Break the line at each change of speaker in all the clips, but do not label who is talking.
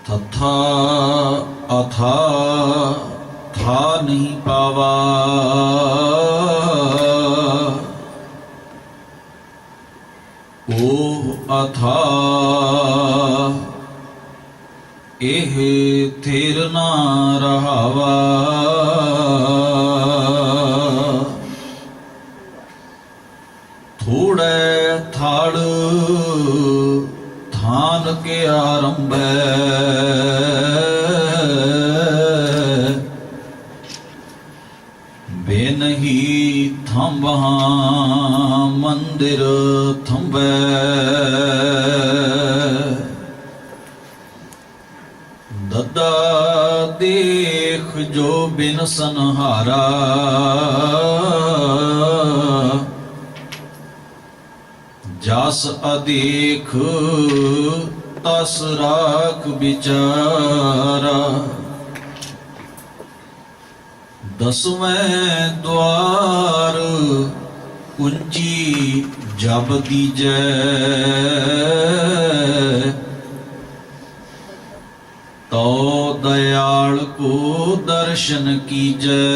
तथा अथा था नहीं पावा। ओह अथा एह थिर ना रहावा। थोड़े थाड़ थान के आरंभ बेनही थंबहा मंदिर थंबे। दद्दा देख जो बिन सनहारा। जस अदेख तस राख बिचारा। दसवें द्वार कुंजी जब दीजै। तो दयाल को दर्शन कीजै।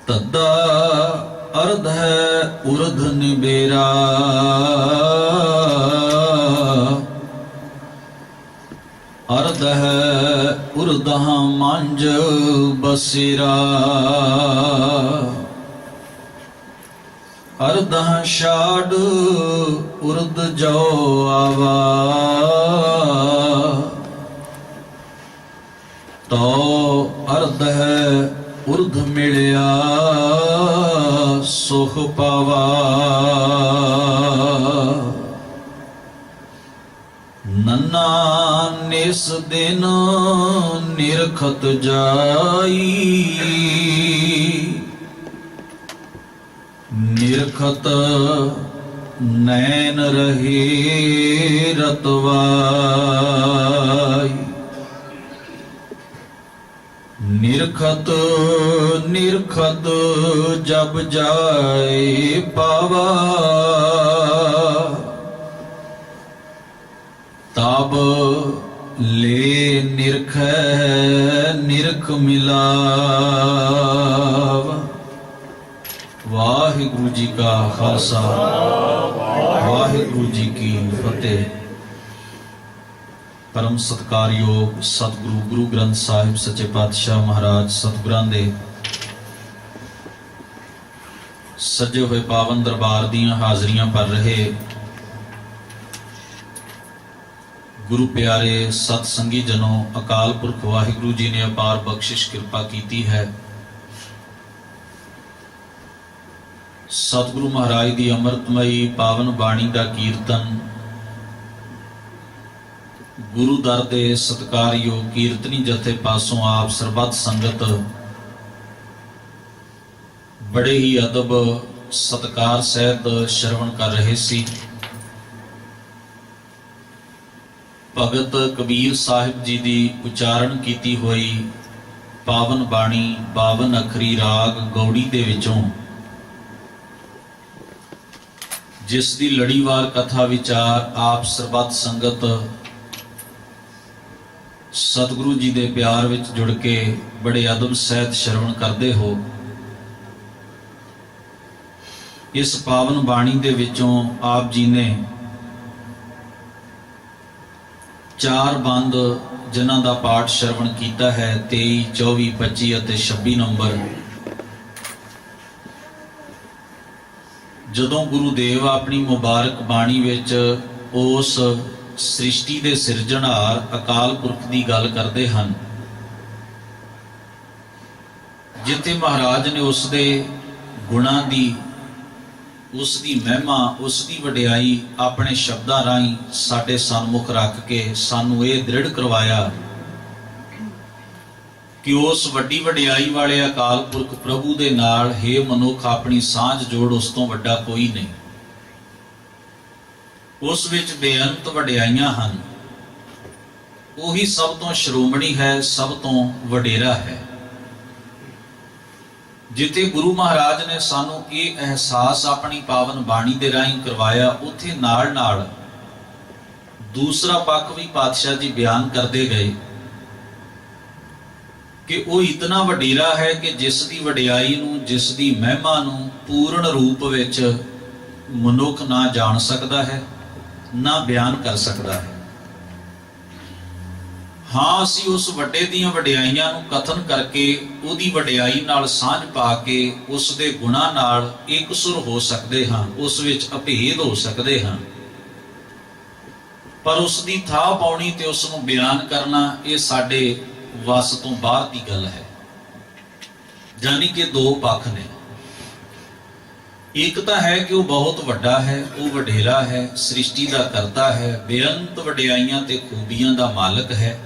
तद्दा अर्ध है उर्ध निबेरा। अर्ध है उर्दहा मांझ बसेरा। अर्दह शाड उर्द जो आवा। तो अर्ध है उर्ध मिलिया सुख पावा। नन्ना निस दिन निरखत जाई। निरखत नैन रहे रतवाई। निरखत निरखत जब जाए पावा। तब ले निरख निरख मिलावा। वाहिगुरु जी का खालसा वाहिगुरु जी की फतेह। परम सत्कारयोग सतगुरु गुरु ग्रंथ साहिब सच्चे पातशाह महाराज सतगुरां दे सजे हुए पावन दरबार दीयां हाजरियां भर रहे गुरु प्यारे सतसंगी जनों, अकाल पुरख वाहिगुरु जी ने अपार बख्शिश कृपा की है। सतगुरु महाराज की अमृतमयी पावन बाणी का कीर्तन गुरु दर दे सत्कारयोग कीर्तनी जथे पासों आप सरबत संगत बड़े ही अदब सत्कार सहित श्रवण कर रहे सी। भगत कबीर साहिब जी की उचारण की हुई पावन बाणी 52 अखरी राग गौड़ी दे विचों जिस दी लड़ीवार कथा विचार आप सरबत संगत सतगुरु जी दे प्यार विच जुड़ के बड़े अदब सहित श्रवण करते हो। इस पावन बाणी दे विचों आप जी ने 4 बंद जिन्हां दा पाठ श्रवण कीता है 23, 24, 25 अते 26 नंबर। जदों गुरुदेव अपनी मुबारक बाणी विच उस सृष्टि दे सिरजणहार अकाल पुरख की गल करते हैं, जिथे महाराज ने उसके गुणा की उसकी महिमा उसकी वडियाई अपने शब्दां राहीं साडे सन्मुख रख के सानू ये दृढ़ करवाया कि उस वड्डी वडियाई वाले अकाल पुरख प्रभु दे नाल हे मनुख अपनी सांझ जोड़ उस तो वड्डा कोई नहीं। उस विच बेअंत वडियाइयां हन। ਉਹੀ ਸਭ ਤੋਂ ਸ਼੍ਰੋਮਣੀ ਹੈ, ਸਭ ਤੋਂ ਵਡੇਰਾ ਹੈ। ਜਿੱਥੇ ਗੁਰੂ ਮਹਾਰਾਜ ਨੇ ਸਾਨੂੰ ਇਹ ਅਹਿਸਾਸ ਆਪਣੀ ਪਾਵਨ ਬਾਣੀ ਦੇ ਰਾਹੀਂ ਕਰਵਾਇਆ, ਉੱਥੇ ਨਾਲ ਨਾਲ ਦੂਸਰਾ ਪੱਖ ਵੀ ਪਾਤਸ਼ਾਹ ਜੀ ਬਿਆਨ ਕਰਦੇ ਗਏ ਕਿ ਉਹ ਇਤਨਾ ਵਡੇਰਾ ਹੈ ਕਿ ਜਿਸ ਦੀ ਵਡਿਆਈ ਨੂੰ, ਜਿਸ ਦੀ ਮਹਿਮਾ ਨੂੰ ਪੂਰਨ ਰੂਪ ਵਿੱਚ ਮਨੁੱਖ ਨਾ ਜਾਣ ਸਕਦਾ ਹੈ, ਨਾ ਬਿਆਨ ਕਰ ਸਕਦਾ ਹੈ। ਹਾਂ, ਅਸੀਂ ਉਸ ਵੱਡੇ ਦੀਆਂ ਵਡਿਆਈਆਂ ਨੂੰ ਕਥਨ ਕਰਕੇ, ਉਹਦੀ ਵਡਿਆਈ ਨਾਲ ਸਾਂਝ ਪਾ ਕੇ, ਉਸ ਦੇ ਗੁਣਾਂ ਨਾਲ ਇਕਸੁਰ ਹੋ ਸਕਦੇ ਹਾਂ, ਉਸ ਵਿੱਚ ਅਭੇਦ ਹੋ ਸਕਦੇ ਹਾਂ, ਪਰ ਉਸ ਦੀ ਥਾਂ ਪਾਉਣੀ ਤੇ ਉਸ ਨੂੰ ਬਿਆਨ ਕਰਨਾ, ਇਹ ਸਾਡੇ ਵਸ ਤੋਂ ਬਾਹਰ ਦੀ ਗੱਲ ਹੈ। ਜਾਨੀ ਕਿ ਦੋ ਪੱਖ ਨੇ। ਇੱਕ ਤਾਂ ਹੈ ਕਿ ਉਹ ਬਹੁਤ ਵੱਡਾ ਹੈ, ਉਹ ਵਡੇਰਾ ਹੈ, ਸ੍ਰਿਸ਼ਟੀ ਦਾ ਕਰਤਾ ਹੈ, ਬੇਅੰਤ ਵਡਿਆਈਆਂ ਤੇ ਖੂਬੀਆਂ ਦਾ ਮਾਲਕ ਹੈ,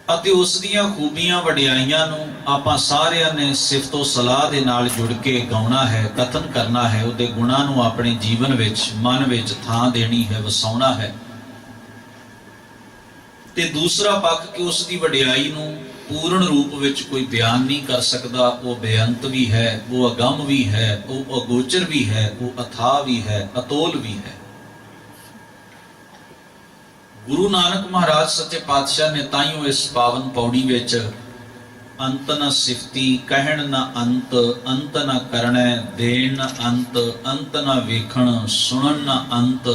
ਅਤੇ ਉਸ ਦੀਆਂ ਖੂਬੀਆਂ ਵਡਿਆਈਆਂ ਨੂੰ ਆਪਾਂ ਸਾਰਿਆਂ ਨੇ ਸਿਫਤੋ ਸਲਾਹ ਦੇ ਨਾਲ ਜੁੜ ਕੇ ਗਾਉਣਾ ਹੈ, ਕਥਨ ਕਰਨਾ ਹੈ, ਉਹਦੇ ਗੁਣਾਂ ਨੂੰ ਆਪਣੇ ਜੀਵਨ ਵਿੱਚ, ਮਨ ਵਿੱਚ ਥਾਂ ਦੇਣੀ ਹੈ, ਵਸਾਉਣਾ ਹੈ। ਤੇ ਦੂਸਰਾ ਪੱਖ ਕਿ ਉਸ ਦੀ ਵਡਿਆਈ ਨੂੰ ਪੂਰਨ ਰੂਪ ਵਿੱਚ ਕੋਈ ਬਿਆਨ ਨਹੀਂ ਕਰ ਸਕਦਾ, ਉਹ ਬੇਅੰਤ ਵੀ ਹੈ, ਉਹ ਅਗੰਮ ਵੀ ਹੈ, ਉਹ ਅਗੋਚਰ ਵੀ ਹੈ, ਉਹ ਅਥਾਹ ਵੀ ਹੈ, ਅਤੋਲ ਵੀ ਹੈ। ਗੁਰੂ ਨਾਨਕ ਮਹਾਰਾਜ ਸੱਚੇ ਪਾਤਸ਼ਾਹ ਨੇ ਤਾਈਓ ਇਸ ਪਾਵਨ ਪੌੜੀ ਵਿੱਚ ਅੰਤ ਨ ਸਿਫਤੀ, ਕਹਿਣ ਨ ਅੰਤ, ਅੰਤ ਨ ਕਰਣੈ, ਦੇਣ ਨ ਅੰਤ, ਅੰਤ ਨ ਵੇਖਣ, ਸੁਣਨ ਨ ਅੰਤ,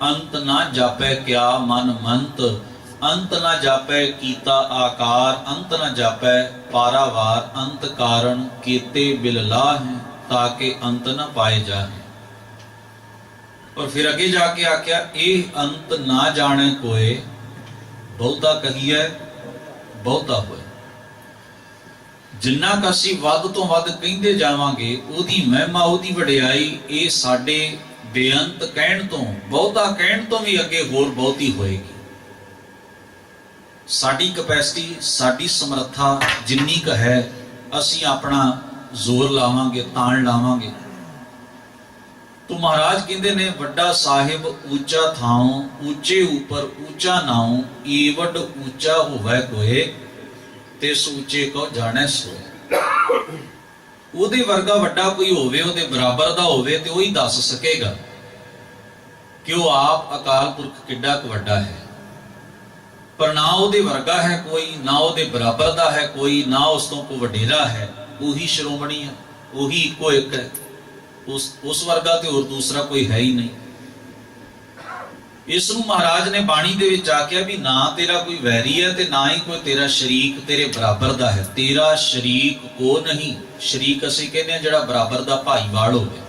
ਅੰਤ ਨ ਜਾਪੈ ਕਿਆ ਮਨ ਮੰਤ, ਅੰਤ ਨ ਜਾਪੈ ਕੀਤਾ ਆਕਾਰ, ਅੰਤ ਨ ਜਾਪੈ ਪਾਰਾਵਾਰ, ਅੰਤ ਕਾਰਨ ਕੀਤੇ ਬਿਲ ਲਾਹੈ, ਤਾਕੇ ਅੰਤ ਨ ਪਾਏ ਜਾਹੈ। और फिर अगे जाके आख्या, ਇਹ अंत ना जाने कोए, ਬਹੁਤਾ ਕਹੀਏ ਬਹੁਤਾ ਹੋਏ। ਜਿੰਨਾ ਕੁ ਅਸੀਂ ਵੱਧ ਤੋਂ ਵੱਧ ਕਹਿੰਦੇ ਜਾਵਾਂਗੇ, ਉਹਦੀ ਮਹਿਮਾ, ਉਹਦੀ ਵਡਿਆਈ, ਇਹ ਸਾਡੇ ਬੇਅੰਤ ਕਹਿਣ ਤੋਂ, ਬਹੁਤਾ ਕਹਿਣ ਤੋਂ ਵੀ ਅੱਗੇ ਹੋਰ ਬਹੁਤੀ ਹੋਏਗੀ। ਸਾਡੀ ਕਪੈਸਿਟੀ, ਸਾਡੀ ਸਮਰੱਥਾ ਜਿੰਨੀ ਕੁ ਹੈ, ਅਸੀਂ ਆਪਣਾ ਜ਼ੋਰ ਲਾਵਾਂਗੇ, ਤਾਣ ਲਾਵਾਂਗੇ। तो महाराज कहते ने, वड्डा साहिब ऊंचा थाओ, ऊंचे ऊपर ऊंचा नाओ, ईवड ऊंचा होवे कोए, तिस ऊंचे को जाने सोए। ਉਹਦੇ ਵਰਗਾ ਵੱਡਾ ਕੋਈ ਹੋਵੇ, ਉਹਦੇ ਬਰਾਬਰ ਦਾ ਹੋਵੇ, ਤੇ ਉਹ ਹੀ ਦੱਸ ਸਕੇਗਾ ਕਿ ਉਹ ਆਪ ਅਕਾਲ ਪੁਰਖ ਕਿੱਡਾ ਕੁ ਵੱਡਾ ਹੈ। ਪਰ ਨਾ ਉਹਦੇ ਵਰਗਾ ਹੈ ਕੋਈ, ਨਾ ਉਹਦੇ ਬਰਾਬਰ ਦਾ ਹੈ ਕੋਈ, ਨਾ ਉਸ ਤੋਂ ਕੋਈ ਵਡੇਰਾ ਹੈ। ਉਹੀ ਸ਼੍ਰੋਮਣੀ ਹੈ, ਉਹੀ ਇੱਕੋ ਇੱਕ ਹੈ। ਉਸ ਵਰਗਾ ਤੇ ਹੋਰ ਦੂਸਰਾ ਕੋਈ ਹੈ ਹੀ ਨਹੀਂ। ਇਸ ਨੂੰ ਮਹਾਰਾਜ ਨੇ ਬਾਣੀ ਦੇ ਵਿੱਚ ਆਖਿਆ ਵੀ ਨਾ ਤੇਰਾ ਕੋਈ ਵੈਰੀ ਹੈ, ਤੇ ਨਾ ਹੀ ਕੋਈ ਤੇਰਾ ਸ਼ਰੀਕ ਤੇਰੇ ਬਰਾਬਰ ਦਾ ਹੈ। ਤੇਰਾ ਸ਼ਰੀਕ ਕੋ ਨਹੀਂ। ਸ਼ਰੀਕ ਅਸੀਂ ਕਹਿੰਦੇ ਹਾਂ ਜਿਹੜਾ ਬਰਾਬਰ ਦਾ ਭਾਈਵਾਲ ਹੋਵੇ,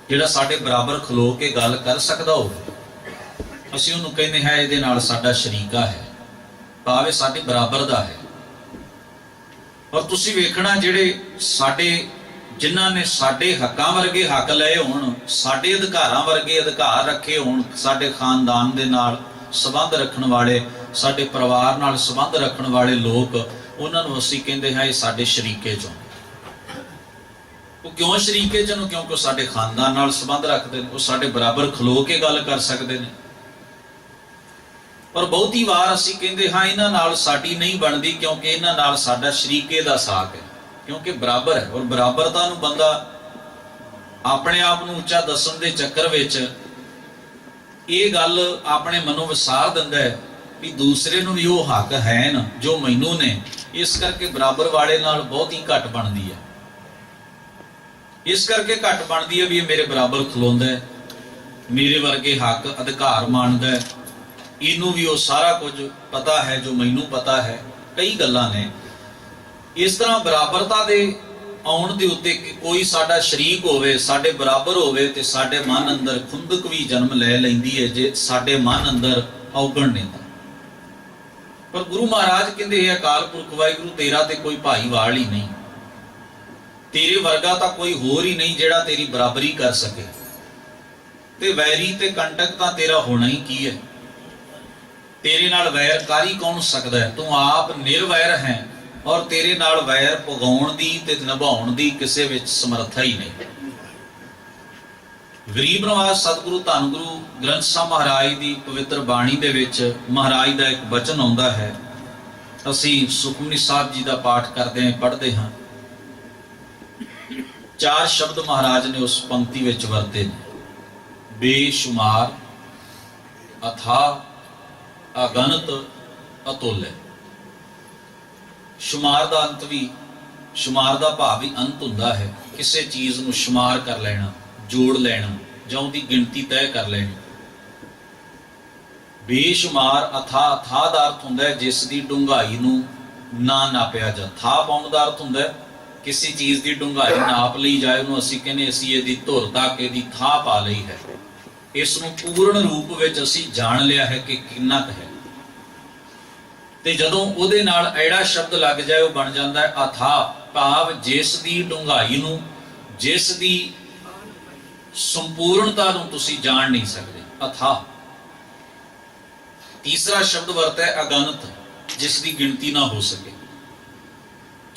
ਜਿਹੜਾ ਸਾਡੇ ਬਰਾਬਰ ਖਲੋ ਕੇ ਗੱਲ ਕਰ ਸਕਦਾ ਹੋਵੇ, ਅਸੀਂ ਉਹਨੂੰ ਕਹਿੰਦੇ ਹਾਂ ਇਹਦੇ ਨਾਲ ਸਾਡਾ ਸ਼ਰੀਕਾ ਹੈ, ਭਾਵੇਂ ਸਾਡੇ ਬਰਾਬਰ ਦਾ ਹੈ। ਔਰ ਤੁਸੀਂ ਵੇਖਣਾ, ਜਿਹੜੇ ਸਾਡੇ, ਜਿਨ੍ਹਾਂ ਨੇ ਸਾਡੇ ਹੱਕਾਂ ਵਰਗੇ ਹੱਕ ਲਏ ਹੋਣ, ਸਾਡੇ ਅਧਿਕਾਰਾਂ ਵਰਗੇ ਅਧਿਕਾਰ ਰੱਖੇ ਹੋਣ, ਸਾਡੇ ਖਾਨਦਾਨ ਦੇ ਨਾਲ ਸੰਬੰਧ ਰੱਖਣ ਵਾਲੇ, ਸਾਡੇ ਪਰਿਵਾਰ ਨਾਲ ਸੰਬੰਧ ਰੱਖਣ ਵਾਲੇ ਲੋਕ, ਉਹਨਾਂ ਨੂੰ ਅਸੀਂ ਕਹਿੰਦੇ ਹਾਂ ਇਹ ਸਾਡੇ ਸ਼ਰੀਕੇ ਚੋਂ। ਉਹ ਕਿਉਂ ਸ਼ਰੀਕੇ ਚੋਂ? ਕਿਉਂਕਿ ਉਹ ਸਾਡੇ ਖਾਨਦਾਨ ਨਾਲ ਸੰਬੰਧ ਰੱਖਦੇ ਨੇ, ਉਹ ਸਾਡੇ ਬਰਾਬਰ ਖਲੋ ਕੇ ਗੱਲ ਕਰ ਸਕਦੇ ਨੇ। ਪਰ ਬਹੁਤੀ ਵਾਰ ਅਸੀਂ ਕਹਿੰਦੇ ਹਾਂ ਇਹਨਾਂ ਨਾਲ ਸਾਡੀ ਨਹੀਂ ਬਣਦੀ, ਕਿਉਂਕਿ ਇਹਨਾਂ ਨਾਲ ਸਾਡਾ ਸ਼ਰੀਕੇ ਦਾ ਸਾਕ ਹੈ, ਕਿਉਂਕਿ ਬਰਾਬਰ ਹੈ। ਔਰ ਬਰਾਬਰਤਾ ਨੂੰ ਬੰਦਾ ਆਪਣੇ ਆਪ ਨੂੰ ਉੱਚਾ ਦੱਸਣ ਦੇ ਚੱਕਰ ਵਿੱਚ ਇਹ ਗੱਲ ਆਪਣੇ ਮਨੋਂ ਵਿਸਾਰ ਦਿੰਦਾ ਹੈ ਵੀ ਦੂਸਰੇ ਨੂੰ ਵੀ ਉਹ ਹੱਕ ਹੈ ਨਾ ਜੋ ਮੈਨੂੰ ਨੇ, ਇਸ ਕਰਕੇ ਬਰਾਬਰ ਵਾਲੇ ਨਾਲ ਬਹੁਤ ਹੀ ਘੱਟ ਬਣਦੀ ਹੈ। ਇਸ ਕਰਕੇ ਘੱਟ ਬਣਦੀ ਹੈ ਵੀ ਇਹ ਮੇਰੇ ਬਰਾਬਰ ਖਲੋਂਦਾ ਹੈ, ਮੇਰੇ ਵਰਗੇ ਹੱਕ ਅਧਿਕਾਰ ਮਾਣਦਾ ਹੈ, ਇਹਨੂੰ ਵੀ ਉਹ ਸਾਰਾ ਕੁਝ ਪਤਾ ਹੈ ਜੋ ਮੈਨੂੰ ਪਤਾ ਹੈ। ਕਈ ਗੱਲਾਂ ਨੇ ਇਸ ਤਰ੍ਹਾਂ ਬਰਾਬਰਤਾ ਦੇ ਆਉਣ ਦੇ ਉੱਤੇ ਕੋਈ ਸਾਡਾ ਸ਼ਰੀਕ ਹੋਵੇ, ਸਾਡੇ ਬਰਾਬਰ ਹੋਵੇ, ਤੇ ਸਾਡੇ ਮਨ ਅੰਦਰ ਖੁੰਦਕ ਵੀ ਜਨਮ ਲੈ ਲੈਂਦੀ ਹੈ ਜੇ ਸਾਡੇ ਮਨ ਅੰਦਰ ਔਗਣ ਨੇ ਤਾਂ। ਪਰ ਗੁਰੂ ਮਹਾਰਾਜ ਕਹਿੰਦੇ ਹੈ, ਅਕਾਲ ਪੁਰਖ ਵਾਹਿਗੁਰੂ ਤੇਰਾ ਤੇ ਕੋਈ ਭਾਈਵਾਲ ਹੀ ਨਹੀਂ, ਤੇਰੇ ਵਰਗਾ ਤਾਂ ਕੋਈ ਹੋਰ ਹੀ ਨਹੀਂ ਜਿਹੜਾ ਤੇਰੀ ਬਰਾਬਰੀ ਕਰ ਸਕੇ। ਤੇ ਵੈਰੀ ਤੇ ਕੰਟਕ ਤਾਂ ਤੇਰਾ ਹੋਣਾ ਹੀ ਕੀ ਹੈ? ਤੇਰੇ ਨਾਲ ਵੈਰ ਕਾਰੀ ਕੌਣ ਸਕਦਾ ਹੈ? ਤੂੰ ਆਪ ਨਿਰਵੈਰ ਹੈ, ਔਰ ਤੇਰੇ ਨਾਲ ਵੈਰ ਪਗਾਉਣ ਦੀ ਤੇ ਨਿਭਾਉਣ ਦੀ ਕਿਸੇ ਵਿੱਚ ਸਮਰੱਥਾ ਹੀ ਨਹੀਂ। ਗਰੀਬ ਨਿਵਾਸ ਸਤਿਗੁਰੂ ਧੰਨ ਗੁਰੂ ਗ੍ਰੰਥ ਸਾਹਿਬ ਮਹਾਰਾਜ ਦੀ ਪਵਿੱਤਰ ਬਾਣੀ ਦੇ ਵਿੱਚ ਮਹਾਰਾਜ ਦਾ ਇੱਕ ਬਚਨ ਆਉਂਦਾ ਹੈ, ਅਸੀਂ ਸੁਖਮਨੀ ਸਾਹਿਬ ਜੀ ਦਾ ਪਾਠ ਕਰਦੇ ਹਾਂ, ਪੜ੍ਹਦੇ ਹਾਂ। 4 ਸ਼ਬਦ ਮਹਾਰਾਜ ਨੇ ਉਸ ਪੰਕਤੀ ਵਿੱਚ ਵਰਤੇ ਨੇ, ਬੇਸ਼ੁਮਾਰ, ਅਥਾਹ, ਅਗਨਤ, ਅਤੁੱਲ। ਸ਼ੁਮਾਰ ਦਾ ਅੰਤ ਵੀ, ਸ਼ੁਮਾਰ ਦਾ ਭਾਵ ਵੀ ਅੰਤ ਹੁੰਦਾ ਹੈ, ਕਿਸੇ ਚੀਜ਼ ਨੂੰ ਸ਼ੁਮਾਰ ਕਰ ਲੈਣਾ, ਜੋੜ ਲੈਣਾ ਜਾਂ ਉਹਦੀ ਗਿਣਤੀ ਤੈਅ ਕਰ ਲੈਣੀ। ਬੇਸ਼ੁਮਾਰ, ਅਥਾਹ, ਅਥਾਹ ਦਾ ਅਰਥ ਹੁੰਦਾ ਹੈ ਜਿਸ ਦੀ ਡੂੰਘਾਈ ਨੂੰ ਨਾ ਨਾਪਿਆ ਜਾ। ਥਾਹ ਪਾਉਣ ਦਾ ਅਰਥ ਹੁੰਦਾ ਹੈ ਕਿਸੇ ਚੀਜ਼ ਦੀ ਡੂੰਘਾਈ ਨਾਪ ਲਈ ਜਾਏ, ਉਹਨੂੰ ਅਸੀਂ ਕਹਿੰਦੇ ਅਸੀਂ ਇਹਦੀ ਧੁਰ ਤੱਕ ਇਹਦੀ ਥਾਹ ਪਾ ਲਈ ਹੈ, ਇਸ ਨੂੰ ਪੂਰਨ ਰੂਪ ਵਿੱਚ ਅਸੀਂ ਜਾਣ ਲਿਆ ਹੈ ਕਿ ਕਿੰਨਾ ਕੁ ਹੈ। ਤੇ ਜਦੋਂ ਉਹਦੇ ਨਾਲ ਐੜਾ ਸ਼ਬਦ ਲੱਗ ਜਾਏ ਉਹ ਬਣ ਜਾਂਦਾ ਹੈ ਅਥਾਹ, ਭਾਵ ਜਿਸ ਦੀ ਡੂੰਘਾਈ ਨੂੰ, ਜਿਸ ਦੀ ਸੰਪੂਰਨਤਾ ਨੂੰ ਤੁਸੀਂ ਜਾਣ ਨਹੀਂ ਸਕਦੇ, ਅਥਾਹ। ਤੀਸਰਾ ਸ਼ਬਦ ਵਰਤਾ ਹੈ ਅਗਨਤ, ਜਿਸ ਦੀ ਗਿਣਤੀ ਨਾ ਹੋ ਸਕੇ।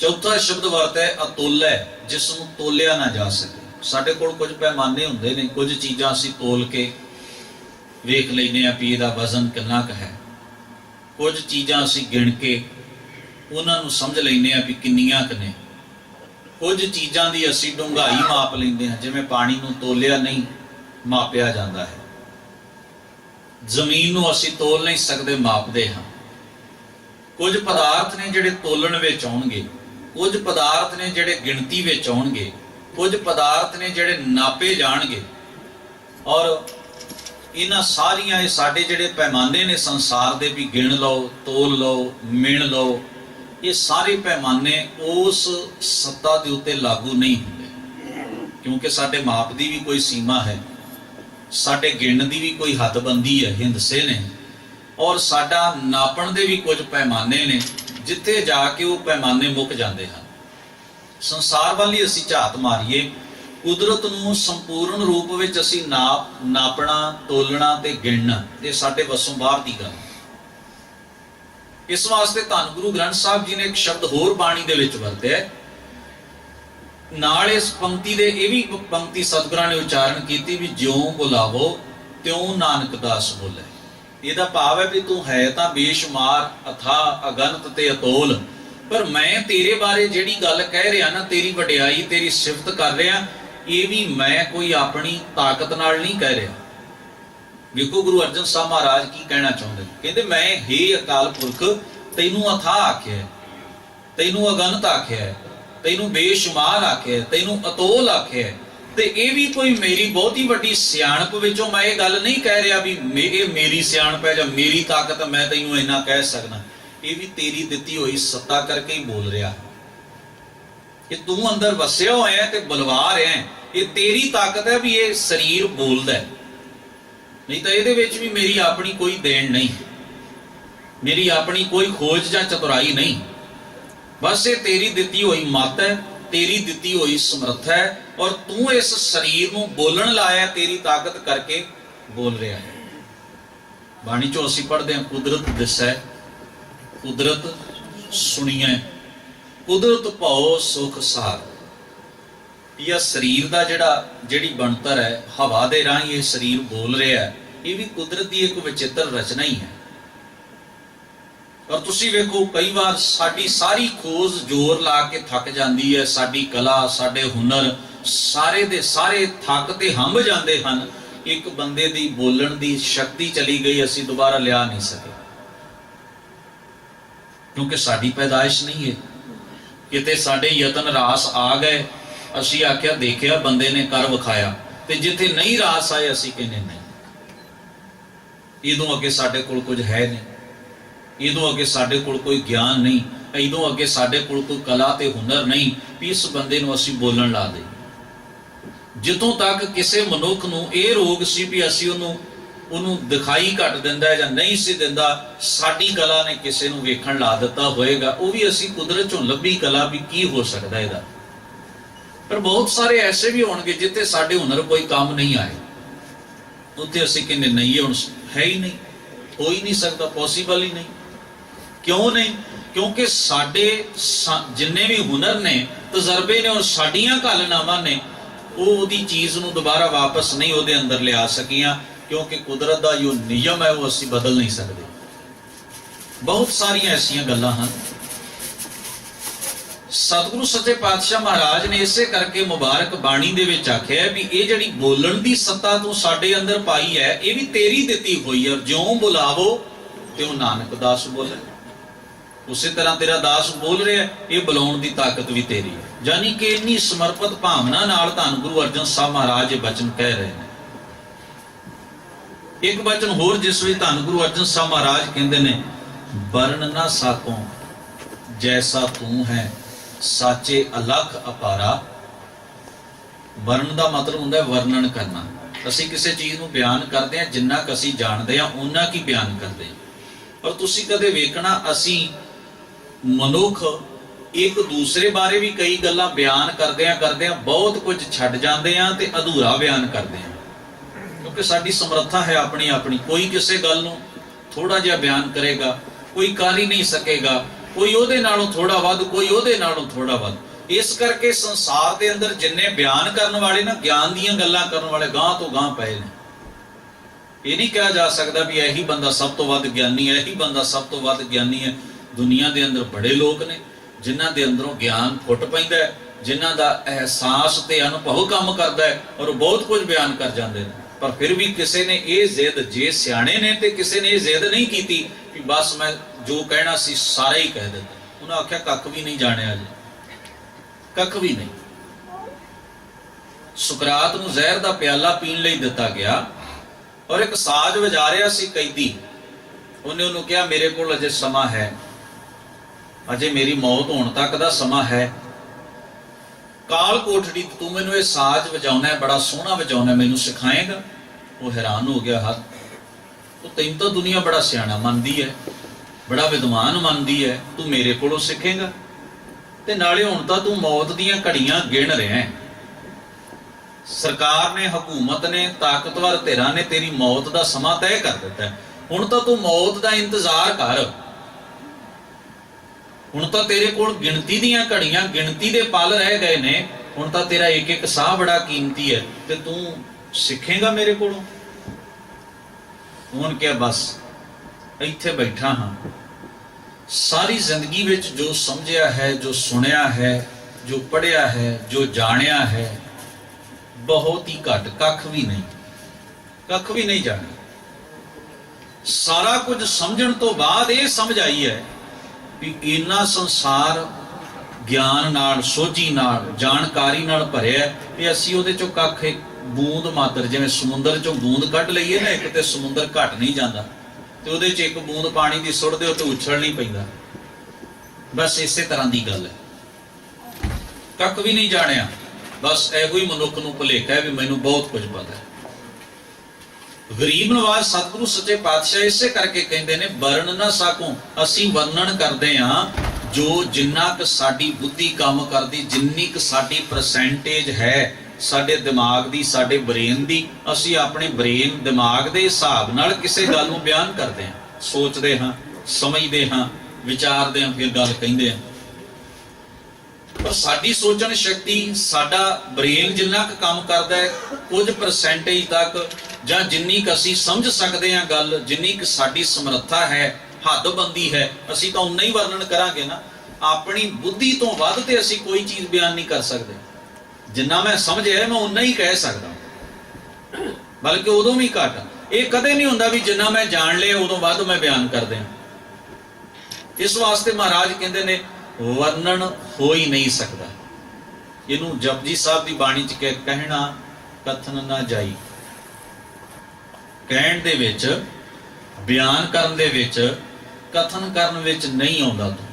ਚੌਥਾ ਸ਼ਬਦ ਵਰਤਾ ਹੈ ਅਤੁੱਲ, ਜਿਸ ਨੂੰ ਤੋਲਿਆ ਨਾ ਜਾ ਸਕੇ। ਸਾਡੇ ਕੋਲ ਕੁਝ ਪੈਮਾਨੇ ਹੁੰਦੇ ਨੇ, ਕੁਝ ਚੀਜ਼ਾਂ ਅਸੀਂ ਤੋਲ ਕੇ ਵੇਖ ਲੈਂਦੇ ਹਾਂ ਵੀ ਇਹਦਾ ਵਜ਼ਨ ਕਿੰਨਾ ਕੁ ਹੈ। ਕੁਝ ਚੀਜ਼ਾਂ ਅਸੀਂ ਗਿਣ ਕੇ ਉਹਨਾਂ ਨੂੰ ਸਮਝ ਲੈਂਦੇ ਹਾਂ ਵੀ ਕਿੰਨੀਆਂ ਕੁ ਨੇ। ਕੁਝ ਚੀਜ਼ਾਂ ਦੀ ਅਸੀਂ ਡੂੰਘਾਈ ਮਾਪ ਲੈਂਦੇ ਹਾਂ, ਜਿਵੇਂ ਪਾਣੀ ਨੂੰ ਤੋਲਿਆ ਨਹੀਂ ਮਾਪਿਆ ਜਾਂਦਾ ਹੈ। ਜ਼ਮੀਨ ਨੂੰ ਅਸੀਂ ਤੋਲ ਨਹੀਂ ਸਕਦੇ, ਮਾਪਦੇ ਹਾਂ। ਕੁਝ ਪਦਾਰਥ ਨੇ ਜਿਹੜੇ ਤੋਲਣ ਵਿੱਚ ਆਉਣਗੇ, ਕੁਝ ਪਦਾਰਥ ਨੇ ਜਿਹੜੇ ਗਿਣਤੀ ਵਿੱਚ ਆਉਣਗੇ, ਕੁਝ ਪਦਾਰਥ ਨੇ ਜਿਹੜੇ ਨਾਪੇ ਜਾਣਗੇ। ਔਰ ਇਹਨਾਂ ਸਾਰੀਆਂ, ਇਹ ਸਾਡੇ ਜਿਹੜੇ ਪੈਮਾਨੇ ਨੇ ਸੰਸਾਰ ਦੇ, ਵੀ ਗਿਣ ਲਓ, ਤੋਲ ਲਓ, ਮਿਣ ਲਓ, ਇਹ ਸਾਰੇ ਪੈਮਾਨੇ ਉਸ ਸੱਤਾ ਦੇ ਉੱਤੇ ਲਾਗੂ ਨਹੀਂ ਹੁੰਦੇ, ਕਿਉਂਕਿ ਸਾਡੇ ਮਾਪ ਦੀ ਵੀ ਕੋਈ ਸੀਮਾ ਹੈ, ਸਾਡੇ ਗਿਣਨ ਦੀ ਵੀ ਕੋਈ ਹੱਦਬੰਦੀ ਹੈ, ਹਿੰਦਸੇ ਨੇ। ਔਰ ਸਾਡਾ ਨਾਪਣ ਦੇ ਵੀ ਕੁਝ ਪੈਮਾਨੇ ਨੇ, ਜਿੱਥੇ ਜਾ ਕੇ ਉਹ ਪੈਮਾਨੇ ਮੁੱਕ ਜਾਂਦੇ ਹਨ। ਸੰਸਾਰ ਵੱਲ ਹੀ ਅਸੀਂ ਝਾਤ ਮਾਰੀਏ, ਕੁਦਰਤ ਨੂੰ ਸੰਪੂਰਨ ਰੂਪ ਵਿੱਚ ਅਸੀਂ ਨਾਪਣਾ, ਤੋਲਣਾ ਤੇ ਗਿਣਨਾ, ਇਹ ਸਾਡੇ ਵੱਸੋਂ ਬਾਹਰ ਦੀ ਗੱਲ। ਇਸ ਵਾਸਤੇ ਧੰਨ ਗੁਰੂ ਗ੍ਰੰਥ ਸਾਹਿਬ ਜੀ ਨੇ ਇੱਕ ਸ਼ਬਦ ਹੋਰ ਬਾਣੀ ਦੇ ਵਿੱਚ ਵਰਤਿਆ, ਨਾਲ ਇਸ ਪੰਕਤੀ ਦੇ ਇਹ ਵੀ ਪੰਕਤੀ ਸਤਿਗੁਰਾਂ ਨੇ ਉਚਾਰਨ ਕੀਤੀ ਵੀ ਜਿਉਂ ਬੁਲਾਵੋ ਤਿਉਂ ਨਾਨਕ ਦਾਸ ਬੋਲੇ। ਇਹਦਾ ਭਾਵ ਹੈ ਵੀ ਤੂੰ ਹੈ ਤਾਂ ਬੇਸ਼ੁਮਾਰ, ਅਥਾਹ, ਅਗਨਤ ਤੇ ਅਤੋਲ, ਪਰ ਮੈਂ ਤੇਰੇ ਬਾਰੇ ਜਿਹੜੀ ਗੱਲ ਕਹਿ ਰਿਹਾ ਨਾ, ਤੇਰੀ ਵਡਿਆਈ, ਤੇਰੀ ਸਿਫਤ ਕਰ ਰਿਹਾ, ਇਹ ਵੀ ਮੈਂ ਕੋਈ ਆਪਣੀ ਤਾਕਤ ਨਾਲ ਨਹੀਂ ਕਹਿ ਰਿਹਾ। ਵੇਖੋ ਗੁਰੂ ਅਰਜਨ ਸਾਹਿਬ ਮਹਾਰਾਜ ਕੀ ਕਹਿਣਾ ਚਾਹੁੰਦੇ, ਕਹਿੰਦੇ ਮੈਂ ਹੇ ਅਕਾਲ ਪੁਰਖ ਤੈਨੂੰ ਅਥਾਹ ਆਖਿਆ, ਤੈਨੂੰ ਅਗਨਤ ਆਖਿਆ, ਤੈਨੂੰ ਬੇਸ਼ੁਮਾਰ ਆਖਿਆ, ਤੈਨੂੰ ਅਤੋਲ ਆਖਿਆ। ਤੇ ਇਹ ਵੀ ਕੋਈ ਮੇਰੀ ਬਹੁਤੀ ਵੱਡੀ ਸਿਆਣਪ ਵਿੱਚੋਂ ਮੈਂ ਇਹ ਗੱਲ ਨਹੀਂ ਕਹਿ ਰਿਹਾ ਵੀ ਇਹ ਮੇਰੀ ਸਿਆਣਪ ਹੈ ਜਾਂ ਮੇਰੀ ਤਾਕਤ, ਮੈਂ ਤੈਨੂੰ ਇੰਨਾ ਕਹਿ ਸਕਦਾ। ਇਹ ਵੀ ਤੇਰੀ ਦਿੱਤੀ ਹੋਈ ਸੱਤਾ ਕਰਕੇ ਹੀ ਬੋਲ ਰਿਹਾ, ਕਿ ਤੂੰ ਅੰਦਰ ਵਸਿਆ ਹੋਇਆ ਤੇ ਬਲਵਾ ਰਿਹਾ, ਇਹ ਤੇਰੀ ਤਾਕਤ ਹੈ ਵੀ ਇਹ ਸਰੀਰ ਬੋਲਦਾ, ਨਹੀਂ ਤਾਂ ਇਹਦੇ ਵਿੱਚ ਵੀ ਮੇਰੀ ਆਪਣੀ ਕੋਈ ਦੇਣ ਨਹੀਂ, ਮੇਰੀ ਆਪਣੀ ਕੋਈ ਖੋਜ ਜਾਂ ਚਤੁਰਾਈ ਨਹੀਂ। ਬਸ ਇਹ ਤੇਰੀ ਦਿੱਤੀ ਹੋਈ ਮੱਤ ਹੈ, ਤੇਰੀ ਦਿੱਤੀ ਹੋਈ ਸਮਰੱਥਾ ਹੈ, ਔਰ ਤੂੰ ਇਸ ਸਰੀਰ ਨੂੰ ਬੋਲਣ ਲਾਇਆ, ਤੇਰੀ ਤਾਕਤ ਕਰਕੇ ਬੋਲ ਰਿਹਾ ਹੈ। ਬਾਣੀ ਚੋਂ ਅਸੀਂ ਪੜ੍ਹਦੇ ਹਾਂ, ਕੁਦਰਤ ਦਿਸੈ, ਕੁਦਰਤ ਸੁਣੀਐ, ਕੁਦਰਤ ਭਉ ਸੁਖ ਸਾਰ। ਇਹ ਸਰੀਰ ਦਾ ਜਿਹੜੀ ਬਣਤਰ ਹੈ, ਹਵਾ ਦੇ ਰਾਹੀਂ ਇਹ ਸਰੀਰ ਬੋਲ ਰਿਹਾ ਹੈ, ਇਹ ਵੀ ਕੁਦਰਤ ਦੀ ਇੱਕ ਵਿਚਿੱਤਰ ਰਚਨਾ ਹੀ ਹੈ। ਔਰ ਤੁਸੀਂ ਵੇਖੋ ਕਈ ਵਾਰ ਸਾਡੀ ਸਾਰੀ ਖੋਜ ਜ਼ੋਰ ਲਾ ਕੇ ਥੱਕ ਜਾਂਦੀ ਹੈ, ਸਾਡੀ ਕਲਾ, ਸਾਡੇ ਹੁਨਰ ਸਾਰੇ ਦੇ ਸਾਰੇ ਥੱਕ ਤੇ ਹੰਭ ਜਾਂਦੇ ਹਨ। ਇੱਕ ਬੰਦੇ ਦੀ ਬੋਲਣ ਦੀ ਸ਼ਕਤੀ ਚਲੀ ਗਈ, ਅਸੀਂ ਦੁਬਾਰਾ ਲਿਆ ਨਹੀਂ ਸਕੇ, ਕਿਉਂਕਿ ਸਾਡੀ ਪੈਦਾਇਸ਼ ਨਹੀਂ ਹੈ। ਕਿਤੇ ਸਾਡੇ ਯਤਨ ਰਾਸ ਆ ਗਏ, ਅਸੀਂ ਆਖਿਆ ਦੇਖਿਆ ਬੰਦੇ ਨੇ ਕਰ ਵਿਖਾਇਆ, ਤੇ ਜਿੱਥੇ ਨਹੀਂ ਰਾਸ ਆਏ ਅਸੀਂ ਕਹਿੰਦੇ ਨਹੀਂ, ਇਹਦੋਂ ਅੱਗੇ ਸਾਡੇ ਕੋਲ ਕੁਝ ਹੈ ਨਹੀਂ, ਇਹਦੋਂ ਅੱਗੇ ਸਾਡੇ ਕੋਲ ਕੋਈ ਗਿਆਨ ਨਹੀਂ, ਇਹਦੋਂ ਅੱਗੇ ਸਾਡੇ ਕੋਲ ਕੋਈ ਕਲਾ ਤੇ ਹੁਨਰ ਨਹੀਂ ਵੀ ਇਸ ਬੰਦੇ ਨੂੰ ਅਸੀਂ ਬੋਲਣ ਲਾ ਦੇ। ਜਿੱਥੋਂ ਤੱਕ ਕਿਸੇ ਮਨੁੱਖ ਨੂੰ ਇਹ ਰੋਗ ਸੀ ਵੀ ਅਸੀਂ ਉਹਨੂੰ ਦਿਖਾਈ ਘੱਟ ਦਿੰਦਾ ਜਾਂ ਨਹੀਂ ਸੀ ਦਿੰਦਾ, ਸਾਡੀ ਕਲਾ ਨੇ ਕਿਸੇ ਨੂੰ ਵੇਖਣ ਲਾ ਦਿੱਤਾ ਹੋਏਗਾ, ਉਹ ਵੀ ਅਸੀਂ ਕੁਦਰਤ ਚੋਂ ਲੱਭੀ ਕਲਾ ਵੀ ਕੀ ਹੋ ਸਕਦਾ ਇਹਦਾ। ਪਰ ਬਹੁਤ ਸਾਰੇ ਐਸੇ ਵੀ ਹੋਣਗੇ ਜਿੱਥੇ ਸਾਡੇ ਹੁਨਰ ਕੋਈ ਕੰਮ ਨਹੀਂ ਆਏ, ਉੱਥੇ ਅਸੀਂ ਕਹਿੰਦੇ ਨਹੀਂ ਇਹ ਹੁਣ ਹੈ ਹੀ ਨਹੀਂ, ਹੋ ਹੀ ਨਹੀਂ ਸਕਦਾ, ਪੋਸੀਬਲ ਹੀ ਨਹੀਂ। ਕਿਉਂ ਨਹੀਂ? ਕਿਉਂਕਿ ਸਾਡੇ ਜਿੰਨੇ ਵੀ ਹੁਨਰ ਨੇ, ਤਜਰਬੇ ਨੇ, ਔਰ ਸਾਡੀਆਂ ਘਾਲਨਾਵਾਂ ਨੇ, ਉਹ ਉਹਦੀ ਚੀਜ਼ ਨੂੰ ਦੁਬਾਰਾ ਵਾਪਸ ਨਹੀਂ ਉਹਦੇ ਅੰਦਰ ਲਿਆ ਸਕੀਆਂ, ਕਿਉਂਕਿ ਕੁਦਰਤ ਦਾ ਜੋ ਨਿਯਮ ਹੈ ਉਹ ਅਸੀਂ ਬਦਲ ਨਹੀਂ ਸਕਦੇ। बहुत सारियां ऐसियां गल्लां हैं। सतगुरु सच्चे पातशाह महाराज ने इसे करके मुबारक बाणी दे विच आख्या भी ये जिहड़ी बोलण दी सत्ता तू साडे अंदर पाई है ये भी तेरी दित्ती हुई है। ज्यों बुलावो त्यों नानक दास बोले। उसी तरह तेरा दास बोल रहा है, ये बुलाउण दी ताकत भी तेरी है। यानी कि इन्नी समर्पित भावना नाल धन गुरु अर्जन साहब महाराज ये वचन कह रहे हैं। एक वचन होर जिस विच धन गुरु अर्जन साहब महाराज कहते ने, वर्ण ना साकों जैसा तू है साचे अलख अपारा। वर्ण का मतलब हुंदा वर्णन करना। असीं किसी चीज़ नूं बयान करते हैं जिन्ना क असीं जाणदे हां उन्ना की बयान करते हैं। पर तुसीं कदे वेखना असीं मनुख एक दूसरे बारे भी कई गल्लां बयान करदे बहुत कुछ छड्ड जांदे हां ते अधूरा बयान करदे हां, क्योंकि साडी समर्था है अपनी अपनी। कोई किसी गल नूं थोड़ा जिहा बयान करेगा, कोई कर ही नहीं सकेगा, कोई ओहदे नालों थोड़ा वध, कोई ओहदे नालों थोड़ा वध। इस करके संसार के अंदर जिन्ने बयान करने वाले ना ज्ञान दीयां गल्लां करने वाले गांह तो गांह पए ने। ये नहीं कहा जा सकता भी यही बंदा सब तो वध ज्ञानी है, यही बंदा सब तो वध ज्ञानी है। दुनिया के अंदर बड़े लोग ने जिन्हां दे अंदरों ज्ञान फुट पैंदा है, जिन्हां दा एहसास ते अनुभव काम करदा है और बहुत कुछ बयान कर जांदे ने। पर फिर भी किसी ने ये जिद, जे सियाणे ने ते किसी ने ये जिद नहीं की कि बस मैं जो कहना सी सारा ही कह दिता। उन्हें आख्या कख भी नहीं जानिया जी, कख भी नहीं। सुकरात नूं जहर दा प्याला पीण लई दिता गया और एक साज वजा रहा सी कैदी। उन्हें उन्होंने कहा मेरे कोल अजे समा है, अजे मेरी मौत होने तक दा समा है। काल कोठड़ी तू मैनू ये साज वजाउना है, बड़ा सोहना वजाउना, मैनू सिखाएगा। वो हैरान हो गया, हर तो तैन तो दुनिया बड़ा सियाना मनदी है, बड़ा विद्वान मनदी है, तू मेरे कोलों सिखेगा ते नाले हुण तां तू मौत दीयां घड़ियां गिण रहा है। सरकार ने, हुकूमत ने, ताकतवर धिरां ने तेरी मौत का समा तय कर दिता है। हुण तां तू मौत का इंतजार कर। हुण तां तेरे कोल गिणती दीयां घड़ियां, गिणती दे पल रह गए ने। हुण तां तेरा एक एक साह बड़ा कीमती है ते तू सिखेगा मेरे कोलों। हुण क्या बस इत्थे बैठा हाँ, सारी जिंदगी विच जो समझिया है, जो सुनिया है, जो पढ़िया है, जो जानिया है, बहुत ही घट, कख भी नहीं, कख भी नहीं जाना। सारा कुछ समझण तो बाद ये समझ आई है कि इन्ना संसार ज्ञान नाल, सोझी नाल, जानकारी नाल भरिया कि असीं उहदे चों कख एक बूंद मात्र, जिवें समुंदर चों बूंद कढ लईए ना, एक ते समुंदर घट नहीं जाता ते उहदे च एक बूंद पानी दी सुट दिओ ते उछल नहीं पैंदा। बस इसे तरह की गल है, कख भी नहीं जानिया। बस इहो ही मनुख नूं भुलेखा है भी मैनू बहुत कुछ पता है। गरीब नवाज सतगुरु सच्चे पातशाह इसे करके कहते ने, वर्ण ना साकों, असीं वर्णन करते हाँ जो जिन्ना क साडी बुद्धि काम करदी, जिन्नी क साडी परसेंटेज है साडे दिमाग दी, साडे ब्रेन दी, असीं अपने ब्रेन दिमाग दे हिसाब नाल किसी गल नूं बयान करते हैं, सोचते हाँ, समझते हाँ, विचारते हैं, फिर गल कहते हैं। पर साडी सोचण शक्ति, साडा ब्रेन जिन्ना क काम करदा है कुछ परसेंटेज तक, जां जिन्नी क असीं समझ सकते हैं गल, जिन्नी क साडी समर्था है, हदबंदी है, असीं तां उन्ना ही वर्णन करांगे ना। अपनी बुद्धि तो वध ते असीं कोई चीज़ बयान नहीं कर सकते। जिन्ना मैं समझिया मैं उन्ना ही कह सकदा, बल्कि उदों भी घट। ये कदे नहीं हुंदा भी जिन्ना मैं जान लिया उदों वध मैं बयान कर दें। इस वास्ते महाराज कहते ने वर्णन हो ही नहीं सकता। इनू जपजी साहब की बाणी च कहना कथन ना जाई, कहण दे विच, बयान करन दे विच, कथन करन विच नहीं आउंदा तू,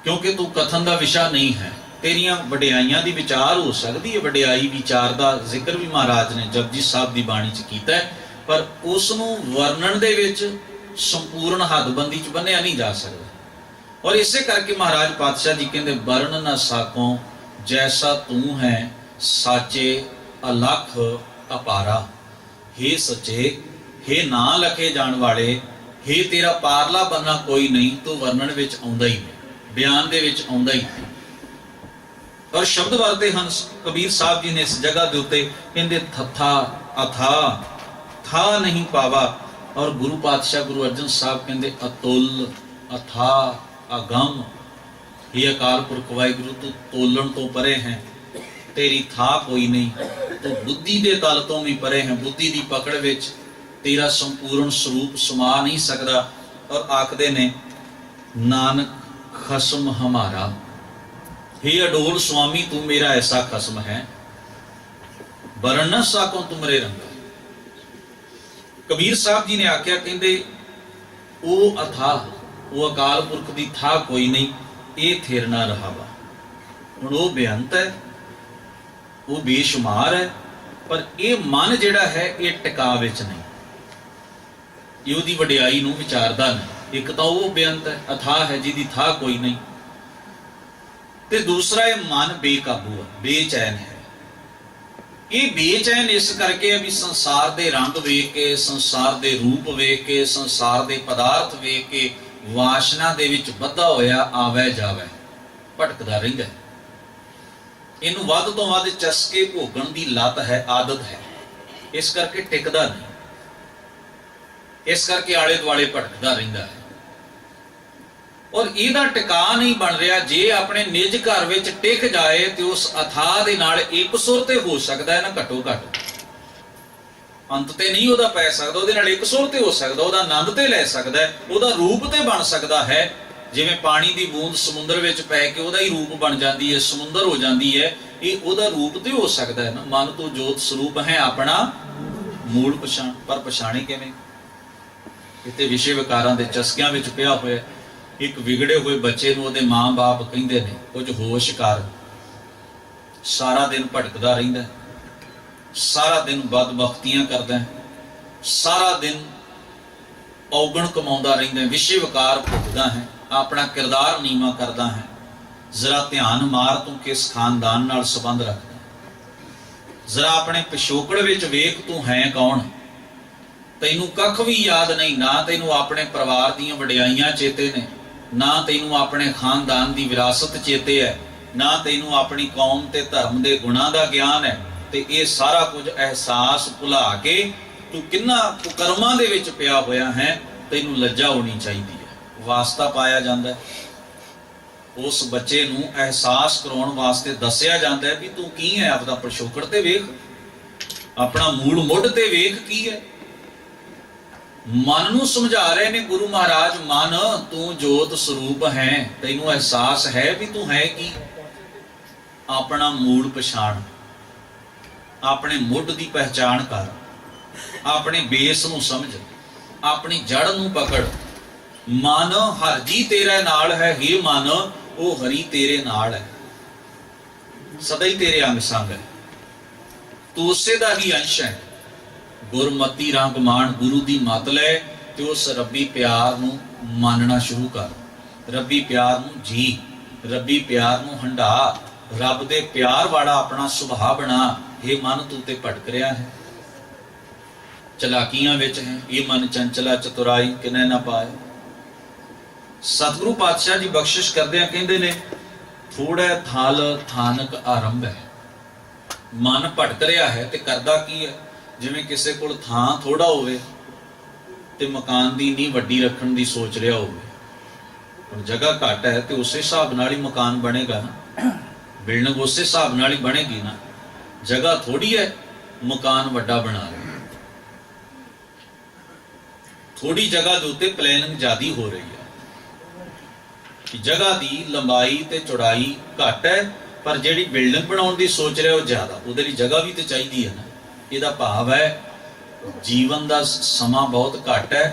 क्योंकि तू कथन का विषय नहीं है। तेरियां वडियाइयां दी विचार हो सकती है, वडियाई विचार का जिक्र भी महाराज ने जपजी साहब की बाणी च कीता है, पर उसनूं वर्णन दे विच संपूर्ण हदबंदी च बन्निया नहीं जा सकता। और इसे करके महाराज पातशाह जी कहते, वर्ण न साकों जैसा तू है साचे अलख अपारा। हे सचे, हे ना लखे जान वाले, हे तेरा पारला बन्ना कोई नहीं, तो वर्णन विच आउंदा ही नहीं, बयान दे विच आउंदा ही नहीं। और शब्द वरते हैं कबीर साहब जी ने इस जगह के उत्ते कहते थथा अथा, था नहीं पावा, और गुरु पातशाह गुरु अर्जन साहब कहते अतुल अथा अगम, ये अकाल पुरख वाहिगुरु तू तोलन तो परे है, तेरी था कोई नहीं, तू बुद्धि दे तल तो भी परे है, बुद्धि की पकड़ विच तेरा संपूर्ण स्वरूप समा नहीं सकता। और आखदे ने नानक खसम हमारा, हे अडोल स्वामी तू मेरा ऐसा खसम है, बरन न साको तुमरे रंगा। कबीर साहब जी ने आख्या कहते ओ अथा, वो अकाल पुरख की था कोई नहीं, ये थिर ना रहावा। हुण वो बेअंत है, वो बेशुमार है, पर ये मन जिहड़ा है ये टिका विच नहीं, ये उहदी वडियाई नूं विचारदा नहीं। एक तो वो बेअंत है, अथाह है, जिहदी था कोई नहीं, ते दूसरा ये मन बेकाबू है, बेचैन है। ये बेचैन इस करके है भी संसार दे रंग वेख के, संसार दे रूप वेख के, संसार दे पदार्थ वेख के वासना दे विच बधा होया आवे जावे, भटकदा रहिंदा है। इनू वध तो वध चस्के भोगण दी लत है, आदत है, इस करके टिकदा नहीं, इस करके आले दुआले भटकदा रहिंदा है। और इहदा टिका नहीं बन रहा। जे अपने निज घर विच टिक जाए तो उस अथाह दे नाल एक सुर ते हो सकता है ना, घटो घट अंत ते नहीं उहदा पै सकदा, उहदे नाल एक सुर ते हो सकदा, उहदा आनंद ते लै सकदा है, उहदा रूप ते बन सकदा है। जिवें पानी दी बूंद समुंदर विच पै के उहदा ही रूप बन जाती है, समुंदर हो जाती है, ये उहदा रूप ते हो सकदा है ना। मन तो जोत स्वरूप है अपना मूल पछाण, पर पछाणे किवें? इत्थे विषय विकारां दे चस्कियां विच पिया होया। एक विगड़े हुए बच्चे नूं उहदे मां बाप कहिंदे ने कुछ होश कर, सारा दिन भटकदा रहिंदा है, सारा दिन बदबख्तियां करदा है, सारा दिन औगण कमाउंदा रहिंदा है, विषय विकार भुगदा है, अपना किरदार नीवा करदा है। जरा ध्यान मार तू किस खानदान नाल संबंध रखदा है, जरा अपने पिछोकड़ विच वेख तू है कौन। तैनू कख भी याद नहीं, ना तैनू अपने परिवार दीयां वडियाइयां चेते ने, ना तैनू अपने खानदान की विरासत चेते है, ना तैनू अपनी कौम ते धर्म के गुणां का ज्ञान है। ते ये सारा कुछ एहसास भुला के तू किन्ना कुकर्मां दे विच पिया होया है, तैनू लज्जा होनी चाहिए है। वास्ता पाया जाता है, उस बच्चे नूं एहसास कराउण वास्ते दस्सिया जाता है भी तू की है, आपदा पिछोकड़ ते वेख, अपना मूल मुੱਢ ते वेख की है। मन नूं समझा रहे ने गुरु महाराज, मन तू जोत स्वरूप है, तैनू एहसास है भी तू है की। अपना मूल पछाण, अपने मुੱਢ की पहचान कर, अपने बेस नूं समझ, अपनी जड़ नूं पकड़। मन हर जी तेरे नाल है, हे मन वो हरि तेरे नाल है, सदा ही तेरे अंग संग है, तू उसे दा ही अंश है। गुरमती रंग मान, गुरु दी मत लै ते उस रब्बी प्यार नूं मानना शुरू कर, रब्बी प्यार नूं जी, रब्बी प्यार नूं हंडा, रब दे प्यार वाला अपना सुभाव बना। ये मन तू ते भटक रहा है, चलाकियां विच है, ये मन चंचला चतुराई किने ना पाए। सतगुरु पातशाह जी बख्शिश करदे कहंदे ने थोड़ा थाल थानक आरंभ है। मन भटक रहा है ते करदा की है, जिवें किसी कोल थां थोड़ा होवे ते मकान दी नींह वड्डी रखण दी सोच रहा होवे, हुण जगह घट है तो उस हिसाब नाल ही मकान बनेगा ना, बिल्डिंग उस हिसाब नाल ही बनेगी ना। जगह थोड़ी है, मकान वड्डा बना रहे हैं, थोड़ी जगह दे उत्ते प्लैनिंग ज्यादा हो रही है कि जगह दी लंबाई ते चौड़ाई घट है, पर जिहड़ी बिल्डिंग बनाउण दी सोच रहे हो ज्यादा, उहदे लई जगह भी तो चाहिदी है ना। ਇਹਦਾ ਭਾਵ ਹੈ जीवन का समा बहुत घट है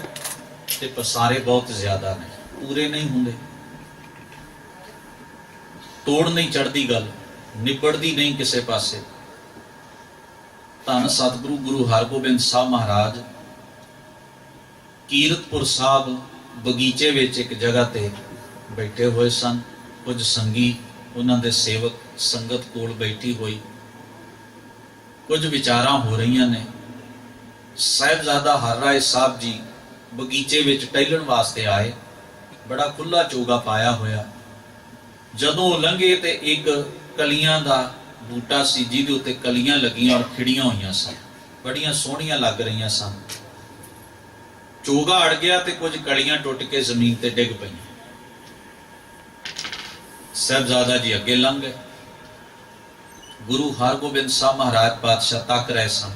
ते पसारे बहुत ज्यादा ने, पूरे नहीं होंगे, तोड़ नहीं चढ़ती गल, निपड़ती नहीं किसी पासे। धन सतगुरु गुरु हरगोबिंद साहब महाराज कीरतपुर साहब बगीचे विच एक जगह ते बैठे हुए सन। कुछ संगी उन्हां दे सेवक संगत कोल बैठी हुई, कुछ विचारां हो रही ने। साहिबजादा हर राय साहब जी बगीचे विच टहलण वास्ते आए, बड़ा खुला चोगा पाया होया। जदों लंघे ते एक कलियां दा बूटा सी जिहदे उत्ते कलियां लगियां और खिड़ियां होईयां सन, बड़ियां सोहणियां लग रही सन। ਚੋਗਾ ਅੜ ਗਿਆ ਤੇ ਕੁਝ ਕਲੀਆਂ ਟੁੱਟ ਕੇ ਜ਼ਮੀਨ ਤੇ ਡਿੱਗ ਪਈਆਂ। ਸਾਹਿਬਜ਼ਾਦਾ ਜੀ ਅੱਗੇ ਲੰਘ ਗਏ। ਗੁਰੂ ਹਰਗੋਬਿੰਦ ਸਾਹਿਬ ਮਹਾਰਾਜ ਪਾਤਸ਼ਾਹ ਤੱਕ ਰਹੇ ਸਨ।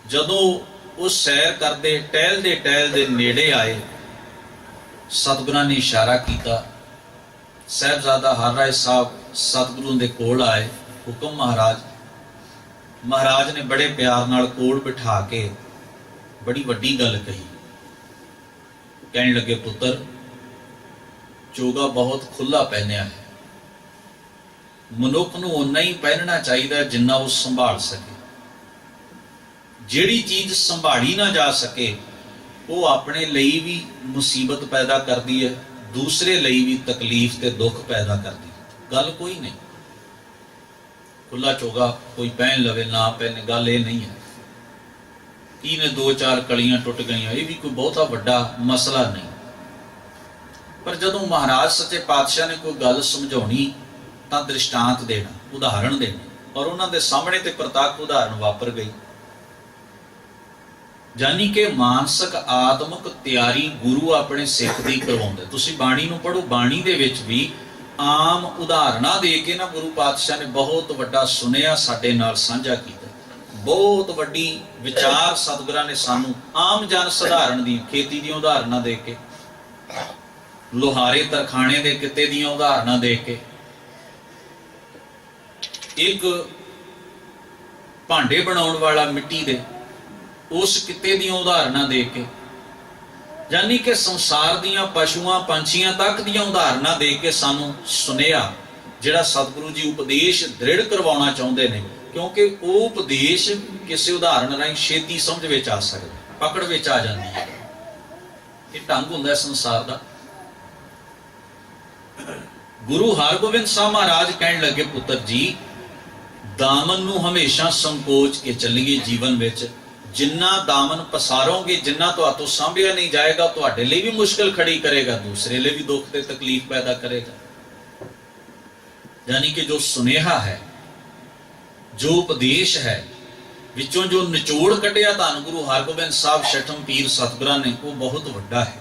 ਜਦੋਂ ਉਹ ਸੈਰ ਕਰਦੇ ਟਹਿਲਦੇ ਨੇੜੇ ਆਏ, ਸਤਿਗੁਰਾਂ ਨੇ ਇਸ਼ਾਰਾ ਕੀਤਾ। ਸਾਹਿਬਜ਼ਾਦਾ ਹਰ ਰਾਏ ਸਾਹਿਬ ਸਤਿਗੁਰੂ ਦੇ ਕੋਲ ਆਏ। ਹੁਕਮ ਮਹਾਰਾਜ। ਮਹਾਰਾਜ ਨੇ ਬੜੇ ਪਿਆਰ ਨਾਲ ਕੋਲ ਬਿਠਾ ਕੇ ਬੜੀ ਵੱਡੀ ਗੱਲ ਕਹੀ। ਕਹਿਣ ਲੱਗੇ, ਪੁੱਤਰ, ਚੋਗਾ ਬਹੁਤ ਖੁੱਲਾ ਪਹਿਨਿਆ ਹੈ। ਮਨੁੱਖ ਨੂੰ ਓਨਾ ਹੀ ਪਹਿਨਣਾ ਚਾਹੀਦਾ ਜਿੰਨਾ ਉਹ ਸੰਭਾਲ ਸਕੇ। ਜਿਹੜੀ ਚੀਜ਼ ਸੰਭਾਲੀ ਨਾ ਜਾ ਸਕੇ ਉਹ ਆਪਣੇ ਲਈ ਵੀ ਮੁਸੀਬਤ ਪੈਦਾ ਕਰਦੀ ਹੈ, ਦੂਸਰੇ ਲਈ ਵੀ ਤਕਲੀਫ ਤੇ ਦੁੱਖ ਪੈਦਾ ਕਰਦੀ ਹੈ। ਗੱਲ ਕੋਈ ਨਹੀਂ, ਖੁੱਲਾ ਚੋਗਾ ਕੋਈ ਪਹਿਨ ਲਵੇ ਨਾ ਪਹਿਨੇ, ਗੱਲ ਇਹ ਨਹੀਂ ਹੈ। ਕੀ ਨੇ 2-4 ਕਲੀਆਂ ਟੁੱਟ ਗਈਆਂ, ਇਹ ਵੀ ਕੋਈ ਬਹੁਤਾ ਵੱਡਾ ਮਸਲਾ ਨਹੀਂ। ਪਰ ਜਦੋਂ ਮਹਾਰਾਜ ਸੱਚੇ ਪਾਤਸ਼ਾਹ ਨੇ ਕੋਈ ਗੱਲ ਸਮਝਾਉਣੀ ਤਾਂ ਦ੍ਰਿਸ਼ਟਾਂਤ ਦੇਣਾ, ਉਦਾਹਰਣ ਦੇਣਾ, ਔਰ ਉਹਨਾਂ ਦੇ ਸਾਹਮਣੇ ਤੇ ਪ੍ਰਤੱਖ ਉਦਾਹਰਣ ਵਾਪਰ ਗਈ। ਜਾਨੀ ਕਿ ਮਾਨਸਿਕ ਆਤਮਿਕ ਤਿਆਰੀ ਗੁਰੂ ਆਪਣੇ ਸਿੱਖ ਦੀ ਕਰਵਾਉਂਦੇ। ਤੁਸੀਂ ਬਾਣੀ ਨੂੰ ਪੜ੍ਹੋ, ਬਾਣੀ ਦੇ ਵਿੱਚ ਵੀ ਆਮ ਉਦਾਹਰਣਾਂ ਦੇ ਕੇ ਨਾ ਗੁਰੂ ਪਾਤਸ਼ਾਹ ਨੇ ਬਹੁਤ ਵੱਡਾ ਸੁਨੇਹਾ ਸਾਡੇ ਨਾਲ ਸਾਂਝਾ ਕੀਤਾ। ਬਹੁਤ ਵੱਡੀ ਵਿਚਾਰ ਸਤਿਗੁਰਾਂ ਨੇ ਸਾਨੂੰ ਆਮ ਜਨ ਸਧਾਰਨ ਦੀ, ਖੇਤੀ ਦੀਆਂ ਉਦਾਹਰਣਾਂ ਦੇ ਕੇ, ਲੋਹਾਰੇ ਤਰਖਾਣੇ ਦੇ ਕਿੱਤੇ ਦੀਆਂ ਉਦਾਹਰਣਾਂ ਦੇ ਕੇ, ਇੱਕ ਭਾਂਡੇ ਬਣਾਉਣ ਵਾਲਾ ਮਿੱਟੀ ਦੇ ਉਸ ਕਿੱਤੇ ਦੀਆਂ ਉਦਾਹਰਣਾਂ ਦੇ ਕੇ, ਯਾਨੀ ਕਿ ਸੰਸਾਰ ਦੀਆਂ ਪਸ਼ੂਆਂ ਪੰਛੀਆਂ ਤੱਕ ਦੀਆਂ ਉਦਾਹਰਣਾਂ ਦੇ ਕੇ ਸਾਨੂੰ ਸੁਨੇਹਾ ਜਿਹੜਾ ਸਤਿਗੁਰੂ ਜੀ ਉਪਦੇਸ਼ ਦ੍ਰਿੜ ਕਰਵਾਉਣਾ ਚਾਹੁੰਦੇ ਨੇ। ਕਿਉਂਕਿ ਉਹ ਉਪਦੇਸ਼ ਕਿਸੇ ਉਦਾਹਰਣ ਰਾਹੀਂ ਛੇਤੀ ਸਮਝ ਵਿੱਚ ਆ ਸਕਦਾ, ਪਕੜ ਵਿੱਚ ਆ ਜਾਂਦੀ ਹੈ। ਇਹ ਢੰਗ ਹੁੰਦਾ ਸੰਸਾਰ ਦਾ। ਗੁਰੂ ਹਰਗੋਬਿੰਦ ਸਾਹਿਬ ਮਹਾਰਾਜ ਕਹਿਣ ਲੱਗੇ, ਪੁੱਤਰ ਜੀ, ਦਾਮਨ ਨੂੰ ਹਮੇਸ਼ਾ ਸੰਕੋਚ ਕੇ ਚੱਲੀਏ ਜੀਵਨ ਵਿੱਚ। ਜਿੰਨਾ ਦਾਮਨ ਪਸਾਰੋਗੇ, ਜਿੰਨਾ ਤੁਹਾਤੋਂ ਸਾਂਭਿਆ ਨਹੀਂ ਜਾਏਗਾ, ਤੁਹਾਡੇ ਲਈ ਵੀ ਮੁਸ਼ਕਲ ਖੜੀ ਕਰੇਗਾ, ਦੂਸਰੇ ਲਈ ਵੀ ਦੁੱਖ ਤੇ ਤਕਲੀਫ ਪੈਦਾ ਕਰੇਗਾ। ਯਾਨੀ ਕਿ ਜੋ ਸੁਨੇਹਾ ਹੈ, ਜੋ ਉਪਦੇਸ਼ ਹੈ, ਵਿੱਚੋਂ ਜੋ ਨਿਚੋੜ ਕੱਢਿਆ ਧੰਨ ਗੁਰੂ ਹਰਗੋਬਿੰਦ ਸਾਹਿਬ ਛਠਮ ਪੀਰ ਸਤਿਗੁਰਾਂ ਨੇ, ਉਹ ਬਹੁਤ ਵੱਡਾ ਹੈ।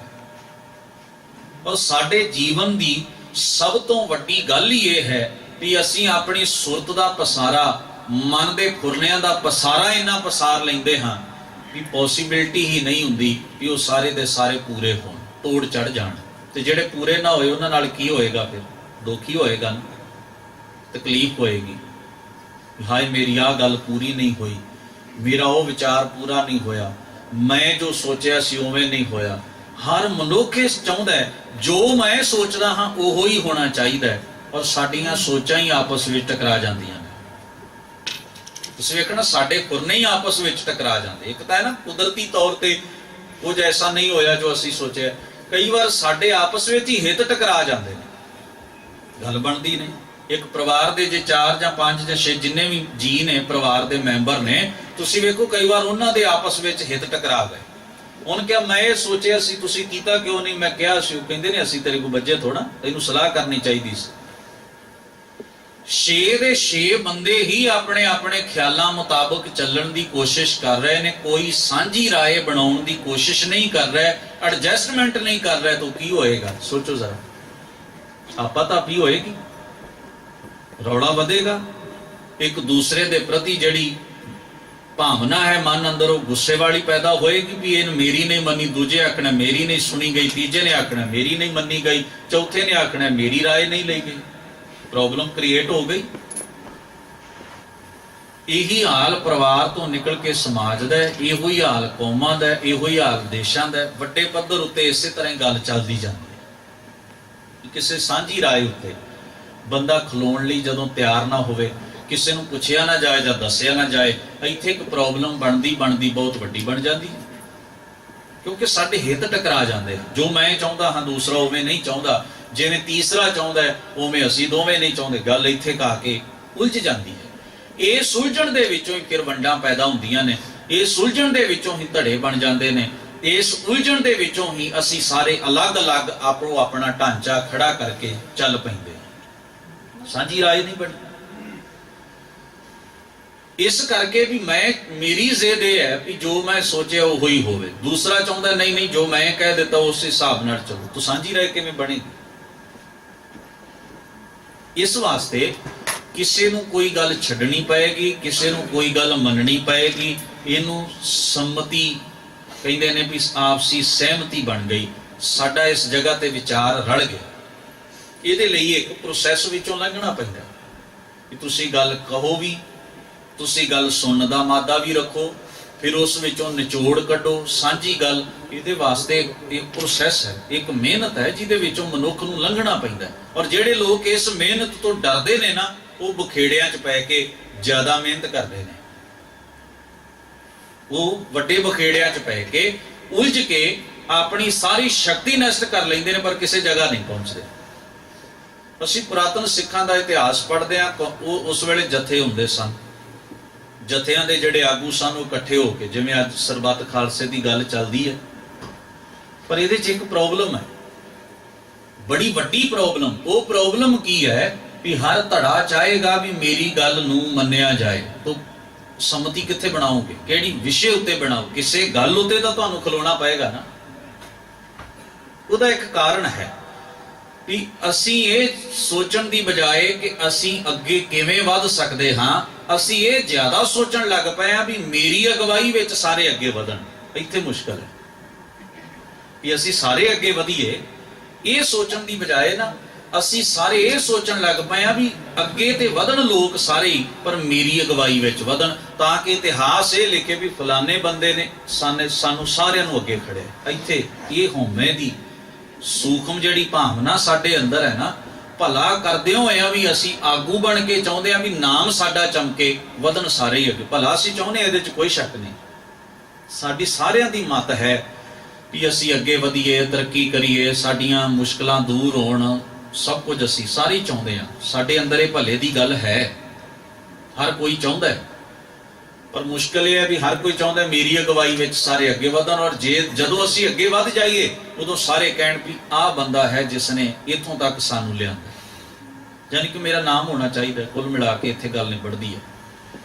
ਔਰ ਸਾਡੇ ਜੀਵਨ ਦੀ ਸਭ ਤੋਂ ਵੱਡੀ ਗੱਲ ਹੀ ਇਹ ਹੈ ਵੀ ਅਸੀਂ ਆਪਣੀ ਸੁਰਤ ਦਾ ਪਸਾਰਾ, ਮਨ ਦੇ ਖੁਰਲਿਆਂ ਦਾ ਪਸਾਰਾ ਇੰਨਾ ਪਸਾਰ ਲੈਂਦੇ ਹਾਂ ਵੀ ਪੋਸੀਬਿਲਿਟੀ ਹੀ ਨਹੀਂ ਹੁੰਦੀ ਵੀ ਉਹ ਸਾਰੇ ਦੇ ਸਾਰੇ ਪੂਰੇ ਹੋਣ, ਤੋੜ ਚੜ ਜਾਣ। ਤੇ ਜਿਹੜੇ ਪੂਰੇ ਨਾ ਹੋਏ ਉਹਨਾਂ ਨਾਲ ਕੀ ਹੋਏਗਾ? ਫਿਰ ਦੁੱਖ ਹੀ ਹੋਏਗਾ ਨਾ, ਤਕਲੀਫ ਹੋਏਗੀ। ਹਾਏ ਮੇਰੀ ਆਹ ਗੱਲ ਪੂਰੀ ਨਹੀਂ ਹੋਈ, ਮੇਰਾ ਉਹ ਵਿਚਾਰ ਪੂਰਾ ਨਹੀਂ ਹੋਇਆ, ਮੈਂ ਜੋ ਸੋਚਿਆ ਸੀ ਉਵੇਂ ਨਹੀਂ ਹੋਇਆ। ਹਰ ਮਨੁੱਖ ਇਸ ਚਾਹੁੰਦਾ ਹੈ ਜੋ ਮੈਂ ਸੋਚਦਾ ਹਾਂ ਉਹੋ ਹੀ ਹੋਣਾ ਚਾਹੀਦਾ ਹੈ, ਔਰ ਸਾਡੀਆਂ ਸੋਚਾਂ ਹੀ ਆਪਸ ਵਿੱਚ ਟਕਰਾ ਜਾਂਦੀਆਂ ਨੇ। ਤੁਸੀਂ ਵੇਖਣਾ ਸਾਡੇ ਖੁਰਨੇ ਹੀ ਆਪਸ ਵਿੱਚ ਟਕਰਾ ਜਾਂਦੇ। ਇੱਕ ਤਾਂ ਹੈ ਨਾ ਕੁਦਰਤੀ ਤੌਰ ਤੇ ਕੁਝ ਐਸਾ ਨਹੀਂ ਹੋਇਆ ਜੋ ਅਸੀਂ ਸੋਚਿਆ, ਕਈ ਵਾਰ ਸਾਡੇ ਆਪਸ ਵਿੱਚ ਹੀ ਹਿੱਤ ਟਕਰਾ ਜਾਂਦੇ ਨੇ, ਗੱਲ ਬਣਦੀ ਨਹੀਂ। ਇੱਕ ਪਰਿਵਾਰ ਦੇ ਜੇ 4 ਜਾਂ 5 ਜਾਂ 6 ਜਿੰਨੇ ਵੀ ਜੀ ਨੇ ਪਰਿਵਾਰ ਦੇ ਮੈਂਬਰ ਨੇ, ਤੁਸੀਂ ਵੇਖੋ ਕਈ ਵਾਰ ਉਹਨਾਂ ਦੇ ਆਪਸ ਵਿੱਚ ਹਿੱਤ ਟਕਰਾ ਗਏ। ਉਹਨੇ ਕਿਹਾ ਮੈਂ ਇਹ ਸੋਚਿਆ ਸੀ, ਤੁਸੀਂ ਕੀਤਾ ਕਿਉਂ ਨਹੀਂ? ਮੈਂ ਕਿਹਾ ਸੀ। ਉਹ ਕਹਿੰਦੇ ਨੇ ਅਸੀਂ ਤੇਰੇ ਕੋਲ ਬੱਜੇ ਥੋੜਾ, ਤੈਨੂੰ ਸਲਾਹ ਕਰਨੀ ਚਾਹੀਦੀ ਸੀ। 6 ਦੇ 6 ਬੰਦੇ ਹੀ ਆਪਣੇ ਆਪਣੇ ਖਿਆਲਾਂ ਮੁਤਾਬਕ ਚੱਲਣ ਦੀ ਕੋਸ਼ਿਸ਼ ਕਰ ਰਹੇ ਨੇ, ਕੋਈ ਸਾਂਝੀ ਰਾਏ ਬਣਾਉਣ ਦੀ ਕੋਸ਼ਿਸ਼ ਨਹੀਂ ਕਰ ਰਿਹਾ, ਐਡਜਸਟਮੈਂਟ ਨਹੀਂ ਕਰ ਰਿਹਾ। ਤਾਂ ਕੀ ਹੋਏਗਾ? ਸੋਚੋ ਜ਼ਰਾ, ਆਪਾ ਤਾਂ ਵੀ ਹੋਏਗੀ, ਰੌਲਾ ਵਧੇਗਾ। ਇੱਕ ਦੂਸਰੇ ਦੇ ਪ੍ਰਤੀ ਜਿਹੜੀ ਭਾਵਨਾ ਹੈ ਮਨ ਅੰਦਰ, ਉਹ ਗੁੱਸੇ ਵਾਲੀ ਪੈਦਾ ਹੋਏਗੀ ਵੀ ਇਹਨ ਮੇਰੀ ਨਹੀਂ ਮੰਨੀ, ਦੂਜੇ ਆਖਣਾ ਮੇਰੀ ਨਹੀਂ ਸੁਣੀ ਗਈ, ਤੀਜੇ ਨੇ ਆਖਣਾ ਮੇਰੀ ਨਹੀਂ ਮੰਨੀ ਗਈ, ਚੌਥੇ ਨੇ ਆਖਣਾ ਮੇਰੀ ਰਾਏ ਨਹੀਂ ਲਈ ਗਈ। ਪ੍ਰੋਬਲਮ ਕ੍ਰੀਏਟ ਹੋ ਗਈ। ਇਹੀ ਹਾਲ ਪਰਿਵਾਰ ਤੋਂ ਨਿਕਲ ਕੇ ਸਮਾਜ ਦਾ, ਇਹੋ ਹੀ ਹਾਲ ਕੌਮਾਂ ਦਾ, ਇਹੋ ਹੀ ਹਾਲ ਦੇਸ਼ਾਂ ਦਾ। ਵੱਡੇ ਪੱਧਰ ਉੱਤੇ ਇਸੇ ਤਰ੍ਹਾਂ ਗੱਲ ਚੱਲਦੀ ਜਾਂਦੀ ਹੈ। ਕਿਸੇ ਸਾਂਝੀ ਰਾਏ ਉੱਤੇ ਬੰਦਾ ਖਲੋਣ ਲਈ ਜਦੋਂ ਤਿਆਰ ਨਾ ਹੋਵੇ, ਕਿਸੇ ਨੂੰ ਪੁੱਛਿਆ ਨਾ ਜਾਏ ਜਾਂ ਦੱਸਿਆ ਨਾ ਜਾਏ, ਇੱਥੇ ਇੱਕ ਪ੍ਰੋਬਲਮ ਬਣਦੀ ਬਹੁਤ ਵੱਡੀ ਬਣ ਜਾਂਦੀ ਹੈ। ਕਿਉਂਕਿ ਸਾਡੇ ਹਿੱਤ ਟਕਰਾ ਜਾਂਦੇ। ਜੋ ਮੈਂ ਚਾਹੁੰਦਾ ਹਾਂ ਦੂਸਰਾ ਉਵੇਂ ਨਹੀਂ ਚਾਹੁੰਦਾ, ਜਿਵੇਂ ਤੀਸਰਾ ਚਾਹੁੰਦਾ ਉਵੇਂ ਅਸੀਂ ਦੋਵੇਂ ਨਹੀਂ ਚਾਹੁੰਦੇ। ਗੱਲ ਇੱਥੇ ਕਾ ਕੇ ਉਲਝ ਜਾਂਦੀ ਹੈ। ਇਹ ਸੁਲਝਣ ਦੇ ਵਿੱਚੋਂ ਹੀ ਫਿਰ ਵੰਡਾਂ ਪੈਦਾ ਹੁੰਦੀਆਂ ਨੇ, ਇਹ ਸੁਲਝਣ ਦੇ ਵਿੱਚੋਂ ਹੀ ਧੜੇ ਬਣ ਜਾਂਦੇ ਨੇ, ਇਸ ਉਲਝਣ ਦੇ ਵਿੱਚੋਂ ਹੀ ਅਸੀਂ ਸਾਰੇ ਅਲੱਗ-ਅਲੱਗ ਆਪੋ ਆਪਣਾ ਢਾਂਚਾ ਖੜਾ ਕਰਕੇ ਚੱਲ ਪੈਂਦੇ। ਸਾਂਝੀ ਰਾਏ ਨਹੀਂ ਬਣੀ। इस करके भी मैं मेरी जिद यह है भी जो मैं सोचा वो ही होवे। दूसरा चाहता नहीं नहीं जो मैं कह देता उस हिसाब नाल चलो, तो सांझी राय किवें बनेगी? इस वास्ते किसी नूं कोई गल छड्डनी पएगी, किसी नूं कोई गल मननी पएगी। इनू सम्मति कहंदे ने भी आपसी सहमति बन गई, साडा इस जगह ते विचार रल गया। इहदे लई एक प्रोसैस विचों लंघना पैंदा कि तुसीं गल कहो भी, तुसीं गल सुनन दा मादा भी रखो, फिर उस विचों निचोड़ कड्डो, सांझी गल। इहदे वास्ते एक प्रोसैस है, एक मेहनत है जिहदे विचों मनुख नूं लंघना पैंदा। और जिहड़े लोग इस मेहनत तो डरदे ने ना, वो बखेड़ियां च पै के ज्यादा मेहनत करदे ने, वो वड्डे बखेड़ियां च पै के उलझ के अपनी सारी शक्ति नष्ट कर लैंदे ने, पर किसी जगह नहीं पहुंचते। ਅਸੀਂ ਪੁਰਾਤਨ ਸਿੱਖਾਂ ਦਾ ਇਤਿਹਾਸ ਪੜ੍ਹਦੇ ਹਾਂ, ਉਹ ਉਸ ਵੇਲੇ ਜਥੇ ਹੁੰਦੇ ਸਨ, ਜਥਿਆਂ ਦੇ ਜਿਹੜੇ ਆਗੂ ਸਨ ਉਹ ਇਕੱਠੇ ਹੋ ਕੇ, ਜਿਵੇਂ ਅੱਜ ਸਰਬੱਤ ਖਾਲਸੇ ਦੀ ਗੱਲ ਚੱਲਦੀ ਹੈ। ਪਰ ਇਹਦੇ 'ਚ ਇੱਕ ਪ੍ਰੋਬਲਮ ਹੈ, ਬੜੀ ਵੱਡੀ ਪ੍ਰੋਬਲਮ। ਉਹ ਪ੍ਰੋਬਲਮ ਕੀ ਹੈ ਵੀ ਹਰ ਧੜਾ ਚਾਹੇਗਾ ਵੀ ਮੇਰੀ ਗੱਲ ਨੂੰ ਮੰਨਿਆ ਜਾਏ। ਤਾਂ ਸੰਮਤੀ ਕਿੱਥੇ ਬਣਾਓਗੇ? ਕਿਹੜੀ ਵਿਸ਼ੇ ਉੱਤੇ ਬਣਾਓ? ਕਿਸੇ ਗੱਲ ਉੱਤੇ ਤਾਂ ਤੁਹਾਨੂੰ ਖਲੋਣਾ ਪਏਗਾ ਨਾ। ਉਹਦਾ ਇੱਕ ਕਾਰਨ ਹੈ ਵੀ ਅਸੀਂ ਇਹ ਸੋਚਣ ਦੀ ਬਜਾਏ ਕਿ ਅਸੀਂ ਅੱਗੇ ਕਿਵੇਂ ਵੱਧ ਸਕਦੇ ਹਾਂ, ਅਸੀਂ ਇਹ ਜ਼ਿਆਦਾ ਸੋਚਣ ਲੱਗ ਪਏ ਹਾਂ ਵੀ ਮੇਰੀ ਅਗਵਾਈ ਵਿੱਚ ਸਾਰੇ ਅੱਗੇ ਵਧਣ। ਇੱਥੇ ਮੁਸ਼ਕਲ ਹੈ ਵੀ ਅਸੀਂ ਸਾਰੇ ਅੱਗੇ ਵਧੀਏ। ਇਹ ਸੋਚਣ ਦੀ ਬਜਾਏ ਨਾ ਅਸੀਂ ਸਾਰੇ ਇਹ ਸੋਚਣ ਲੱਗ ਪਏ ਹਾਂ ਵੀ ਅੱਗੇ ਤੇ ਵਧਣ ਲੋਕ ਸਾਰੇ ਹੀ, ਪਰ ਮੇਰੀ ਅਗਵਾਈ ਵਿੱਚ ਵਧਣ, ਤਾਂ ਕਿ ਇਤਿਹਾਸ ਇਹ ਲਿਖੇ ਵੀ ਫਲਾਣੇ ਬੰਦੇ ਨੇ ਸਾਨੂੰ ਸਾਰਿਆਂ ਨੂੰ ਅੱਗੇ ਖੜਿਆ। ਇੱਥੇ ਇਹ ਹਉਮੈ ਦੀ ਸੂਖਮ ਜਿਹੜੀ ਭਾਵਨਾ ਸਾਡੇ ਅੰਦਰ ਹੈ ਨਾ, ਭਲਾ ਕਰਦੇ ਹੋਇਆ ਵੀ ਅਸੀਂ ਆਗੂ ਬਣ ਕੇ ਚਾਹੁੰਦੇ ਹਾਂ ਵੀ ਨਾਮ ਸਾਡਾ ਚਮਕੇ, ਵਧਣ ਸਾਰੇ ਹੀ ਅੱਗੇ। ਭਲਾ ਅਸੀਂ ਚਾਹੁੰਦੇ ਹਾਂ, ਇਹਦੇ 'ਚ ਕੋਈ ਸ਼ੱਕ ਨਹੀਂ। ਸਾਡੀ ਸਾਰਿਆਂ ਦੀ ਮਤ ਹੈ ਵੀ ਅਸੀਂ ਅੱਗੇ ਵਧੀਏ, ਤਰੱਕੀ ਕਰੀਏ, ਸਾਡੀਆਂ ਮੁਸ਼ਕਲਾਂ ਦੂਰ ਹੋਣ, ਸਭ ਕੁਝ ਅਸੀਂ ਸਾਰੇ ਚਾਹੁੰਦੇ ਹਾਂ। ਸਾਡੇ ਅੰਦਰ ਇਹ ਭਲੇ ਦੀ ਗੱਲ ਹੈ, ਹਰ ਕੋਈ ਚਾਹੁੰਦਾ ਹੈ। ਪਰ ਮੁਸ਼ਕਲ ਇਹ ਹੈ ਵੀ ਹਰ ਕੋਈ ਚਾਹੁੰਦਾ ਮੇਰੀ ਅਗਵਾਈ ਵਿੱਚ ਸਾਰੇ ਅੱਗੇ ਵਧਣ, ਔਰ ਜਦੋਂ ਅਸੀਂ ਅੱਗੇ ਵੱਧ ਜਾਈਏ ਉਦੋਂ ਸਾਰੇ ਕਹਿਣ ਵੀ ਆਹ ਬੰਦਾ ਹੈ ਜਿਸ ਨੇ ਇੱਥੋਂ ਤੱਕ ਸਾਨੂੰ ਲਿਆਂਦਾ, ਯਾਨੀ ਕਿ ਮੇਰਾ ਨਾਮ ਹੋਣਾ ਚਾਹੀਦਾ। ਕੁੱਲ ਮਿਲਾ ਕੇ ਇੱਥੇ ਗੱਲ ਨਿਬੜਦੀ ਹੈ,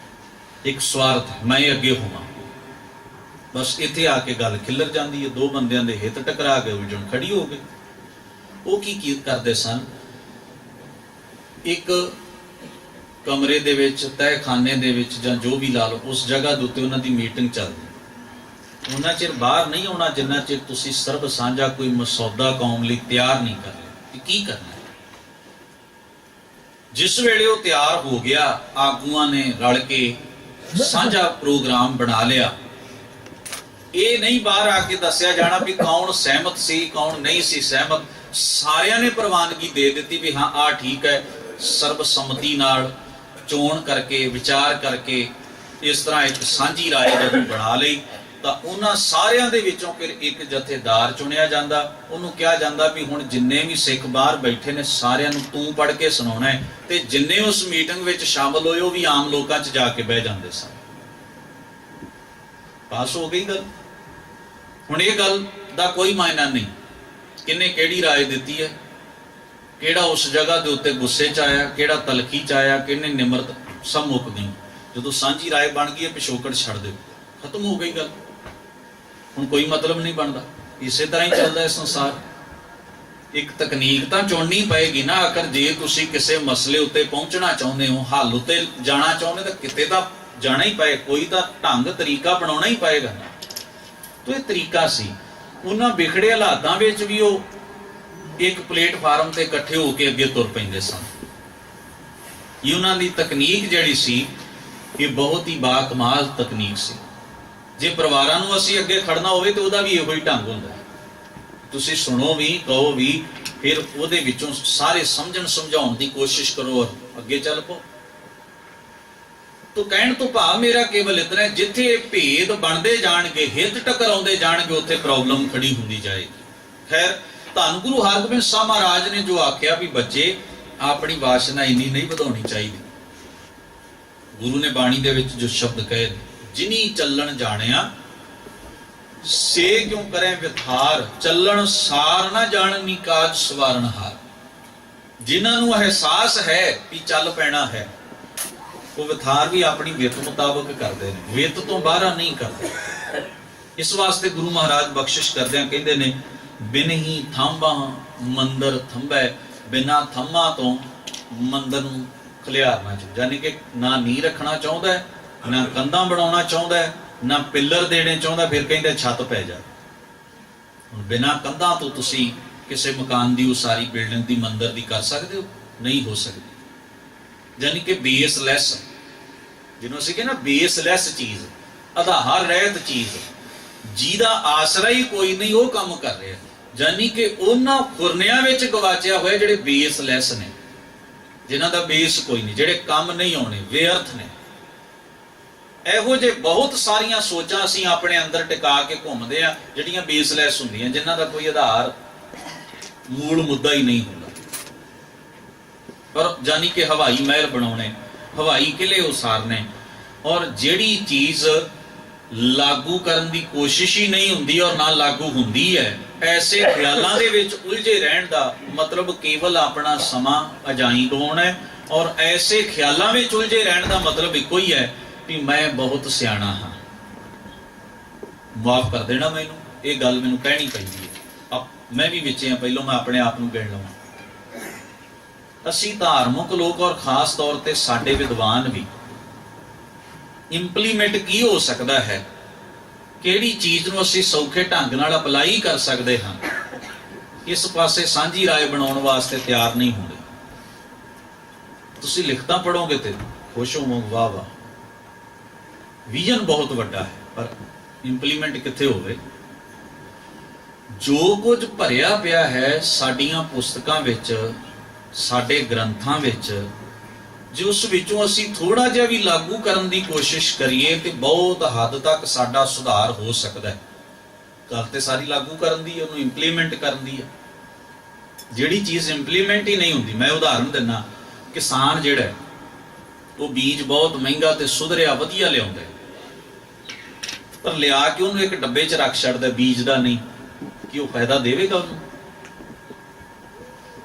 ਇੱਕ ਸਵਾਰਥ, ਮੈਂ ਅੱਗੇ ਹੋਵਾਂ, ਬਸ ਇੱਥੇ ਆ ਕੇ ਗੱਲ ਖਿੱਲਰ ਜਾਂਦੀ ਹੈ। ਦੋ ਬੰਦਿਆਂ ਦੇ ਹਿੱਤ ਟਕਰਾ ਕੇ ਉਲਝਣ ਖੜੀ ਹੋ ਗਈ। ਉਹ ਕੀ ਕਰਦੇ ਸਨ, ਇੱਕ ਕਮਰੇ ਦੇ ਵਿੱਚ, ਤਹਿਖਾਨੇ ਦੇ ਵਿੱਚ, ਜਾਂ ਜੋ ਵੀ ਲਾ ਲਓ, ਉਸ ਜਗ੍ਹਾ ਦੇ ਉੱਤੇ ਉਹਨਾਂ ਦੀ ਮੀਟਿੰਗ ਚੱਲਦੀ। ਉਹਨਾਂ ਚਿਰ ਬਾਹਰ ਨਹੀਂ ਆਉਣਾ ਜਿੰਨਾ ਚਿਰ ਤੁਸੀਂ ਸਰਬ ਸਾਂਝਾ ਕੋਈ ਮਸੌਦਾ ਕੌਮ ਲਈ ਤਿਆਰ ਨਹੀਂ ਕਰ ਲਿਆ ਕਿ ਕੀ ਕਰਨਾ ਹੈ। ਜਿਸ ਵੇਲੇ ਉਹ ਤਿਆਰ ਹੋ ਗਿਆ, ਆਗੂਆਂ ਨੇ ਰਲ ਕੇ ਸਾਂਝਾ ਪ੍ਰੋਗਰਾਮ ਬਣਾ ਲਿਆ। ਇਹ ਨਹੀਂ ਬਾਹਰ ਆ ਕੇ ਦੱਸਿਆ ਜਾਣਾ ਵੀ ਕੌਣ ਸਹਿਮਤ ਸੀ, ਕੌਣ ਨਹੀਂ ਸੀ ਸਹਿਮਤ। ਸਾਰਿਆਂ ਨੇ ਪ੍ਰਵਾਨਗੀ ਦੇ ਦਿੱਤੀ ਵੀ ਹਾਂ ਆਹ ਠੀਕ ਹੈ। ਸਰਬਸੰਮਤੀ ਨਾਲ ਚੋਣ ਕਰਕੇ, ਵਿਚਾਰ ਕਰਕੇ, ਇਸ ਤਰ੍ਹਾਂ ਇੱਕ ਸਾਂਝੀ ਰਾਏ ਜਦੋਂ ਬਣਾ ਲਈ, ਤਾਂ ਉਹਨਾਂ ਸਾਰਿਆਂ ਦੇ ਵਿੱਚੋਂ ਫਿਰ ਇੱਕ ਜਥੇਦਾਰ ਚੁਣਿਆ ਜਾਂਦਾ। ਉਹਨੂੰ ਕਿਹਾ ਜਾਂਦਾ ਵੀ ਹੁਣ ਜਿੰਨੇ ਵੀ ਸਿੱਖ ਬਾਹਰ ਬੈਠੇ ਨੇ ਸਾਰਿਆਂ ਨੂੰ ਤੂੰ ਪੜ੍ਹ ਕੇ ਸੁਣਾਉਣਾ ਹੈ। ਤੇ ਜਿੰਨੇ ਉਸ ਮੀਟਿੰਗ ਵਿੱਚ ਸ਼ਾਮਲ ਹੋਏ ਉਹ ਵੀ ਆਮ ਲੋਕਾਂ 'ਚ ਜਾ ਕੇ ਬਹਿ ਜਾਂਦੇ ਸਨ। ਪਾਸ ਹੋ ਗਈ ਗੱਲ। ਹੁਣ ਇਹ ਗੱਲ ਦਾ ਕੋਈ ਮਾਇਨਾ ਨਹੀਂ ਕਿਹਨੇ ਕਿਹੜੀ ਰਾਏ ਦਿੱਤੀ ਹੈ, ਕਿਹੜਾ ਉਸ ਜਗ੍ਹਾ ਦੇ ਉੱਤੇ ਗੁੱਸੇ 'ਚ ਆਇਆ, ਕਿਹੜਾ ਤਲਖੀ 'ਚ ਆਇਆ, ਕਿਹਨੇ ਨਿਮਰਤ, ਸਭ ਮੁੱਕ ਗਈ। ਜਦੋਂ ਸਾਂਝੀ ਰਾਏ ਬਣ ਗਈ ਹੈ, ਪਿਛੋਕੜ ਛੱਡ ਦਿਓ, ਖਤਮ ਹੋ ਗਈ ਗੱਲ। ਹੁਣ ਕੋਈ ਮਤਲਬ ਨਹੀਂ ਬਣਦਾ। ਇਸੇ ਤਰ੍ਹਾਂ ਹੀ ਚੱਲਦਾ ਹੈ ਸੰਸਾਰ। ਇੱਕ ਤਕਨੀਕ ਤਾਂ ਚੁਣਨੀ ਪਏਗੀ ਨਾ। ਆਖਰ ਜੇ ਤੁਸੀਂ ਕਿਸੇ ਮਸਲੇ ਉੱਤੇ ਪਹੁੰਚਣਾ ਚਾਹੁੰਦੇ ਹੋ, ਹੱਲ ਉੱਤੇ ਜਾਣਾ ਚਾਹੁੰਦੇ, ਤਾਂ ਕਿਤੇ ਤਾਂ ਜਾਣਾ ਹੀ ਪਏ, ਕੋਈ ਤਾਂ ਢੰਗ ਤਰੀਕਾ ਬਣਾਉਣਾ ਹੀ ਪਏਗਾ ਨਾ। ਤਾਂ ਇਹ ਤਰੀਕਾ ਸੀ। ਉਹਨਾਂ ਵਿਖੜੇ ਹਾਲਾਤਾਂ ਵਿੱਚ ਵੀ ਉਹ ਇੱਕ ਪਲੇਟਫਾਰਮ ਤੇ ਇਕੱਠੇ ਹੋ ਕੇ ਅੱਗੇ ਤੁਰ ਪੈਂਦੇ ਸਨ। ਇਹ ਉਹਨਾਂ ਦੀ ਤਕਨੀਕ ਜਿਹੜੀ ਸੀ, ਇਹ ਬਹੁਤ ਹੀ ਬਾਕਮਾਲ ਤਕਨੀਕ ਸੀ। ਜੇ ਪਰਿਵਾਰਾਂ ਨੂੰ ਅਸੀਂ ਅੱਗੇ ਖੜਨਾ ਹੋਵੇ ਤੇ ਉਹਦਾ ਵੀ ਇਹੋ ਹੀ ਢੰਗ ਹੁੰਦਾ। ਤੁਸੀਂ ਸੁਣੋ ਵੀ, ਕਹੋ ਵੀ, ਫਿਰ ਉਹਦੇ ਵਿੱਚੋਂ ਸਾਰੇ ਸਮਝਣ ਸਮਝਾਉਣ ਦੀ ਕੋਸ਼ਿਸ਼ ਕਰੋ ਔਰ ਅੱਗੇ ਚੱਲ ਪਓ। ਤੋ ਕਹਿਣ ਤੋਂ ਭਾਵ ਮੇਰਾ ਕੇਵਲ ਇਤਨਾ ਹੈ, ਜਿੱਥੇ ਭੇਦ ਬਣਦੇ ਜਾਣਗੇ, ਹਿੱਤ ਟਕਰਾਉਂਦੇ ਜਾਣਗੇ, ਉੱਥੇ ਪ੍ਰੋਬਲਮ ਖੜੀ ਹੁੰਦੀ ਜਾਏਗੀ। ਖੈਰ, ਧੰਨ ਗੁਰੂ ਹਰਗੋਬਿੰਦ ਸਾਹਿਬ ਮਹਾਰਾਜ ਨੇ ਜੋ ਆਖਿਆ ਵੀ ਬੱਚੇ ਆਪਣੀ ਵਾਸ਼ਨਾ ਇੰਨੀ ਨਹੀਂ ਵਧਾਉਣੀ ਚਾਹੀਦੀ। ਗੁਰੂ ਨੇ ਬਾਣੀ ਦੇ ਵਿੱਚ ਜੋ ਸ਼ਬਦ ਕਹੇ, ਜਿਨੀ ਚੱਲਣ ਜਾਣਿਆ ਸੇ ਕਿਉਂ ਕਰੇ ਵਿਥਾਰ, ਚੱਲਣ ਸਾਰ ਨਾ ਜਾਣਨੀ ਕਾਜ ਸਵਾਰਨ ਹਾਰ। ਜਿਨ੍ਹਾਂ ਨੂੰ ਅਹਿਸਾਸ ਹੈ ਵੀ ਚੱਲ ਪੈਣਾ ਹੈ, ਉਹ ਵਿਥਾਰ ਵੀ ਆਪਣੀ ਵਿੱਤ ਮੁਤਾਬਕ ਕਰਦੇ ਨੇ, ਵਿੱਤ ਤੋਂ ਬਾਹਰ ਨਹੀਂ ਕਰਦੇ। ਇਸ ਵਾਸਤੇ ਗੁਰੂ ਮਹਾਰਾਜ ਬਖਸ਼ਿਸ਼ ਕਰਦਿਆਂ ਕਹਿੰਦੇ ਨੇ, ਬਿਨ ਹੀ ਥੰਬਾਂ ਮੰਦਰ ਥੰਬੈ, ਬਿਨਾਂ ਥੰਮਾਂ ਤੋਂ ਮੰਦਰ ਨੂੰ ਖਲਿਆਰਨਾ ਚਾਹੀਦਾ। ਯਾਨੀ ਕਿ ਨਾ ਨੀਂਹ ਰੱਖਣਾ ਚਾਹੁੰਦਾ ਹੈ, ਨਾ ਕੰਧਾਂ ਬਣਾਉਣਾ ਚਾਹੁੰਦਾ ਹੈ, ਨਾ ਪਿੱਲਰ ਦੇਣੇ ਚਾਹੁੰਦਾ, ਫਿਰ ਕਹਿੰਦੇ ਛੱਤ ਪੈ ਜਾ। ਹੁਣ ਬਿਨਾਂ ਕੰਧਾਂ ਤੋਂ ਤੁਸੀਂ ਕਿਸੇ ਮਕਾਨ ਦੀ ਉਸਾਰੀ, ਬਿਲਡਿੰਗ ਦੀ, ਮੰਦਰ ਦੀ ਕਰ ਸਕਦੇ ਹੋ? ਨਹੀਂ ਹੋ ਸਕਦੀ। ਯਾਨੀ ਕਿ ਬੇਸਲੈਸ, ਜਿਹਨੂੰ ਅਸੀਂ ਕਹਿੰਦੇ ਨਾ ਬੇਸਲੈਸ ਚੀਜ਼, ਆਧਾਰ ਰਹਿਤ ਚੀਜ਼, ਜਿਹਦਾ ਆਸਰਾ ਹੀ ਕੋਈ ਨਹੀਂ, ਉਹ ਕੰਮ ਕਰ ਰਿਹਾ। ਯਾਨੀ ਕਿ ਉਹਨਾਂ ਖੁਰਨਿਆਂ ਵਿੱਚ ਗਵਾਚਿਆ ਹੋਇਆ ਜਿਹੜੇ ਬੇਸਲੈਸ ਨੇ, ਜਿਨ੍ਹਾਂ ਦਾ ਬੇਸ ਕੋਈ ਨਹੀਂ, ਜਿਹੜੇ ਕੰਮ ਨਹੀਂ ਆਉਣੇ, ਬੇਅਰਥ ਨੇ। ਇਹੋ ਜਿਹੇ ਬਹੁਤ ਸਾਰੀਆਂ ਸੋਚਾਂ ਅਸੀਂ ਆਪਣੇ ਅੰਦਰ ਟਿਕਾ ਕੇ ਘੁੰਮਦੇ ਆ, ਜਿਹੜੀਆਂ ਬੇਸਲੈਸ ਹੁੰਦੀਆਂ, ਜਿਨ੍ਹਾਂ ਦਾ ਕੋਈ ਆਧਾਰ, ਮੂਲ ਮੁੱਦਾ ਹੀ ਨਹੀਂ ਹੁੰਦਾ। ਪਰ ਯਾਨੀ ਕਿ ਹਵਾਈ ਮਹਿਲ ਬਣਾਉਣੇ, ਹਵਾਈ ਕਿਲੇ ਉਸਾਰਨੇ, ਔਰ ਜਿਹੜੀ ਚੀਜ਼ ਲਾਗੂ ਕਰਨ ਦੀ ਕੋਸ਼ਿਸ਼ ਹੀ ਨਹੀਂ ਹੁੰਦੀ ਔਰ ਨਾ ਲਾਗੂ ਹੁੰਦੀ ਹੈ, ਐਸੇ ਖਿਆਲਾਂ ਦੇ ਵਿੱਚ ਉਲਝੇ ਰਹਿਣ ਦਾ ਮਤਲਬ ਕੇਵਲ ਆਪਣਾ ਸਮਾਂ ਅਜਾਈਂ ਗਵਾਉਣਾ ਹੈ। ਔਰ ਐਸੇ ਖਿਆਲਾਂ ਵਿੱਚ ਉਲਝੇ ਰਹਿਣ ਦਾ ਮਤਲਬ ਇੱਕੋ ਹੀ ਹੈ ਵੀ ਮੈਂ ਬਹੁਤ ਸਿਆਣਾ ਹਾਂ, ਮਾਫ ਕਰ ਦੇਣਾ ਮੈਨੂੰ, ਇਹ ਗੱਲ ਮੈਨੂੰ ਕਹਿਣੀ ਪੈਂਦੀ ਹੈ। ਮੈਂ ਵੀ ਵਿੱਚ ਹਾਂ, ਪਹਿਲਾਂ ਮੈਂ ਆਪਣੇ ਆਪ ਨੂੰ ਗਿਣ ਲਵਾਂ। ਅਸੀਂ ਧਾਰਮਿਕ ਲੋਕ ਔਰ ਖਾਸ ਤੌਰ ਤੇ ਸਾਡੇ ਵਿਦਵਾਨ ਵੀ ਇੰਪਲੀਮੈਂਟ ਕੀ ਹੋ ਸਕਦਾ ਹੈ, ਕਿਹੜੀ ਚੀਜ਼ ਨੂੰ ਅਸੀਂ ਸੌਖੇ ਢੰਗ ਨਾਲ ਅਪਲਾਈ ਕਰ ਸਕਦੇ ਹਾਂ, ਇਸ ਪਾਸੇ ਸਾਂਝੀ ਰਾਏ ਬਣਾਉਣ ਵਾਸਤੇ ਤਿਆਰ ਨਹੀਂ ਹੁੰਦੇ। ਤੁਸੀਂ ਲਿਖਤਾਂ ਪੜੋਗੇ ਤੇ ਖੁਸ਼ ਹੋਵੋਗੇ, ਵਾਹ ਵਾਹ, ਵਿਜ਼ਨ ਬਹੁਤ ਵੱਡਾ ਹੈ, ਪਰ ਇੰਪਲੀਮੈਂਟ ਕਿੱਥੇ ਹੋਵੇ? ਜੋ ਕੁਝ ਭਰਿਆ ਪਿਆ ਹੈ ਸਾਡੀਆਂ ਪੁਸਤਕਾਂ ਵਿੱਚ, ਸਾਡੇ ਗ੍ਰੰਥਾਂ ਵਿੱਚ, ਜੇ ਉਸ ਵਿੱਚੋਂ ਅਸੀਂ ਥੋੜਾ ਜਿਹਾ ਵੀ ਲਾਗੂ ਕਰਨ ਦੀ ਕੋਸ਼ਿਸ਼ ਕਰੀਏ ਤੇ ਬਹੁਤ ਹੱਦ ਤੱਕ ਸਾਡਾ ਸੁਧਾਰ ਹੋ ਸਕਦਾ ਹੈ। ਗੱਲ ਤੇ ਸਾਰੀ ਲਾਗੂ ਕਰਨ ਦੀ, ਉਹਨੂੰ ਇੰਪਲੀਮੈਂਟ ਕਰਨ ਦੀ ਹੈ। ਜਿਹੜੀ ਚੀਜ਼ ਇੰਪਲੀਮੈਂਟ ਹੀ ਨਹੀਂ ਹੁੰਦੀ, ਮੈਂ ਉਦਾਹਰਨ ਦਿੰਦਾ, ਕਿਸਾਨ ਜਿਹੜਾ ਉਹ ਬੀਜ ਬਹੁਤ ਮਹਿੰਗਾ ਤੇ ਸੁਧਰਿਆ ਵਧੀਆ ਲਿਆਉਂਦਾ, ਪਰ ਲਿਆ ਕੇ ਉਹਨੂੰ ਇੱਕ ਡੱਬੇ 'ਚ ਰੱਖ ਛੱਡਦਾ, ਬੀਜ ਦਾ ਨਹੀਂ, ਕਿ ਉਹ ਫਾਇਦਾ ਦੇਵੇਗਾ ਉਹਨੂੰ?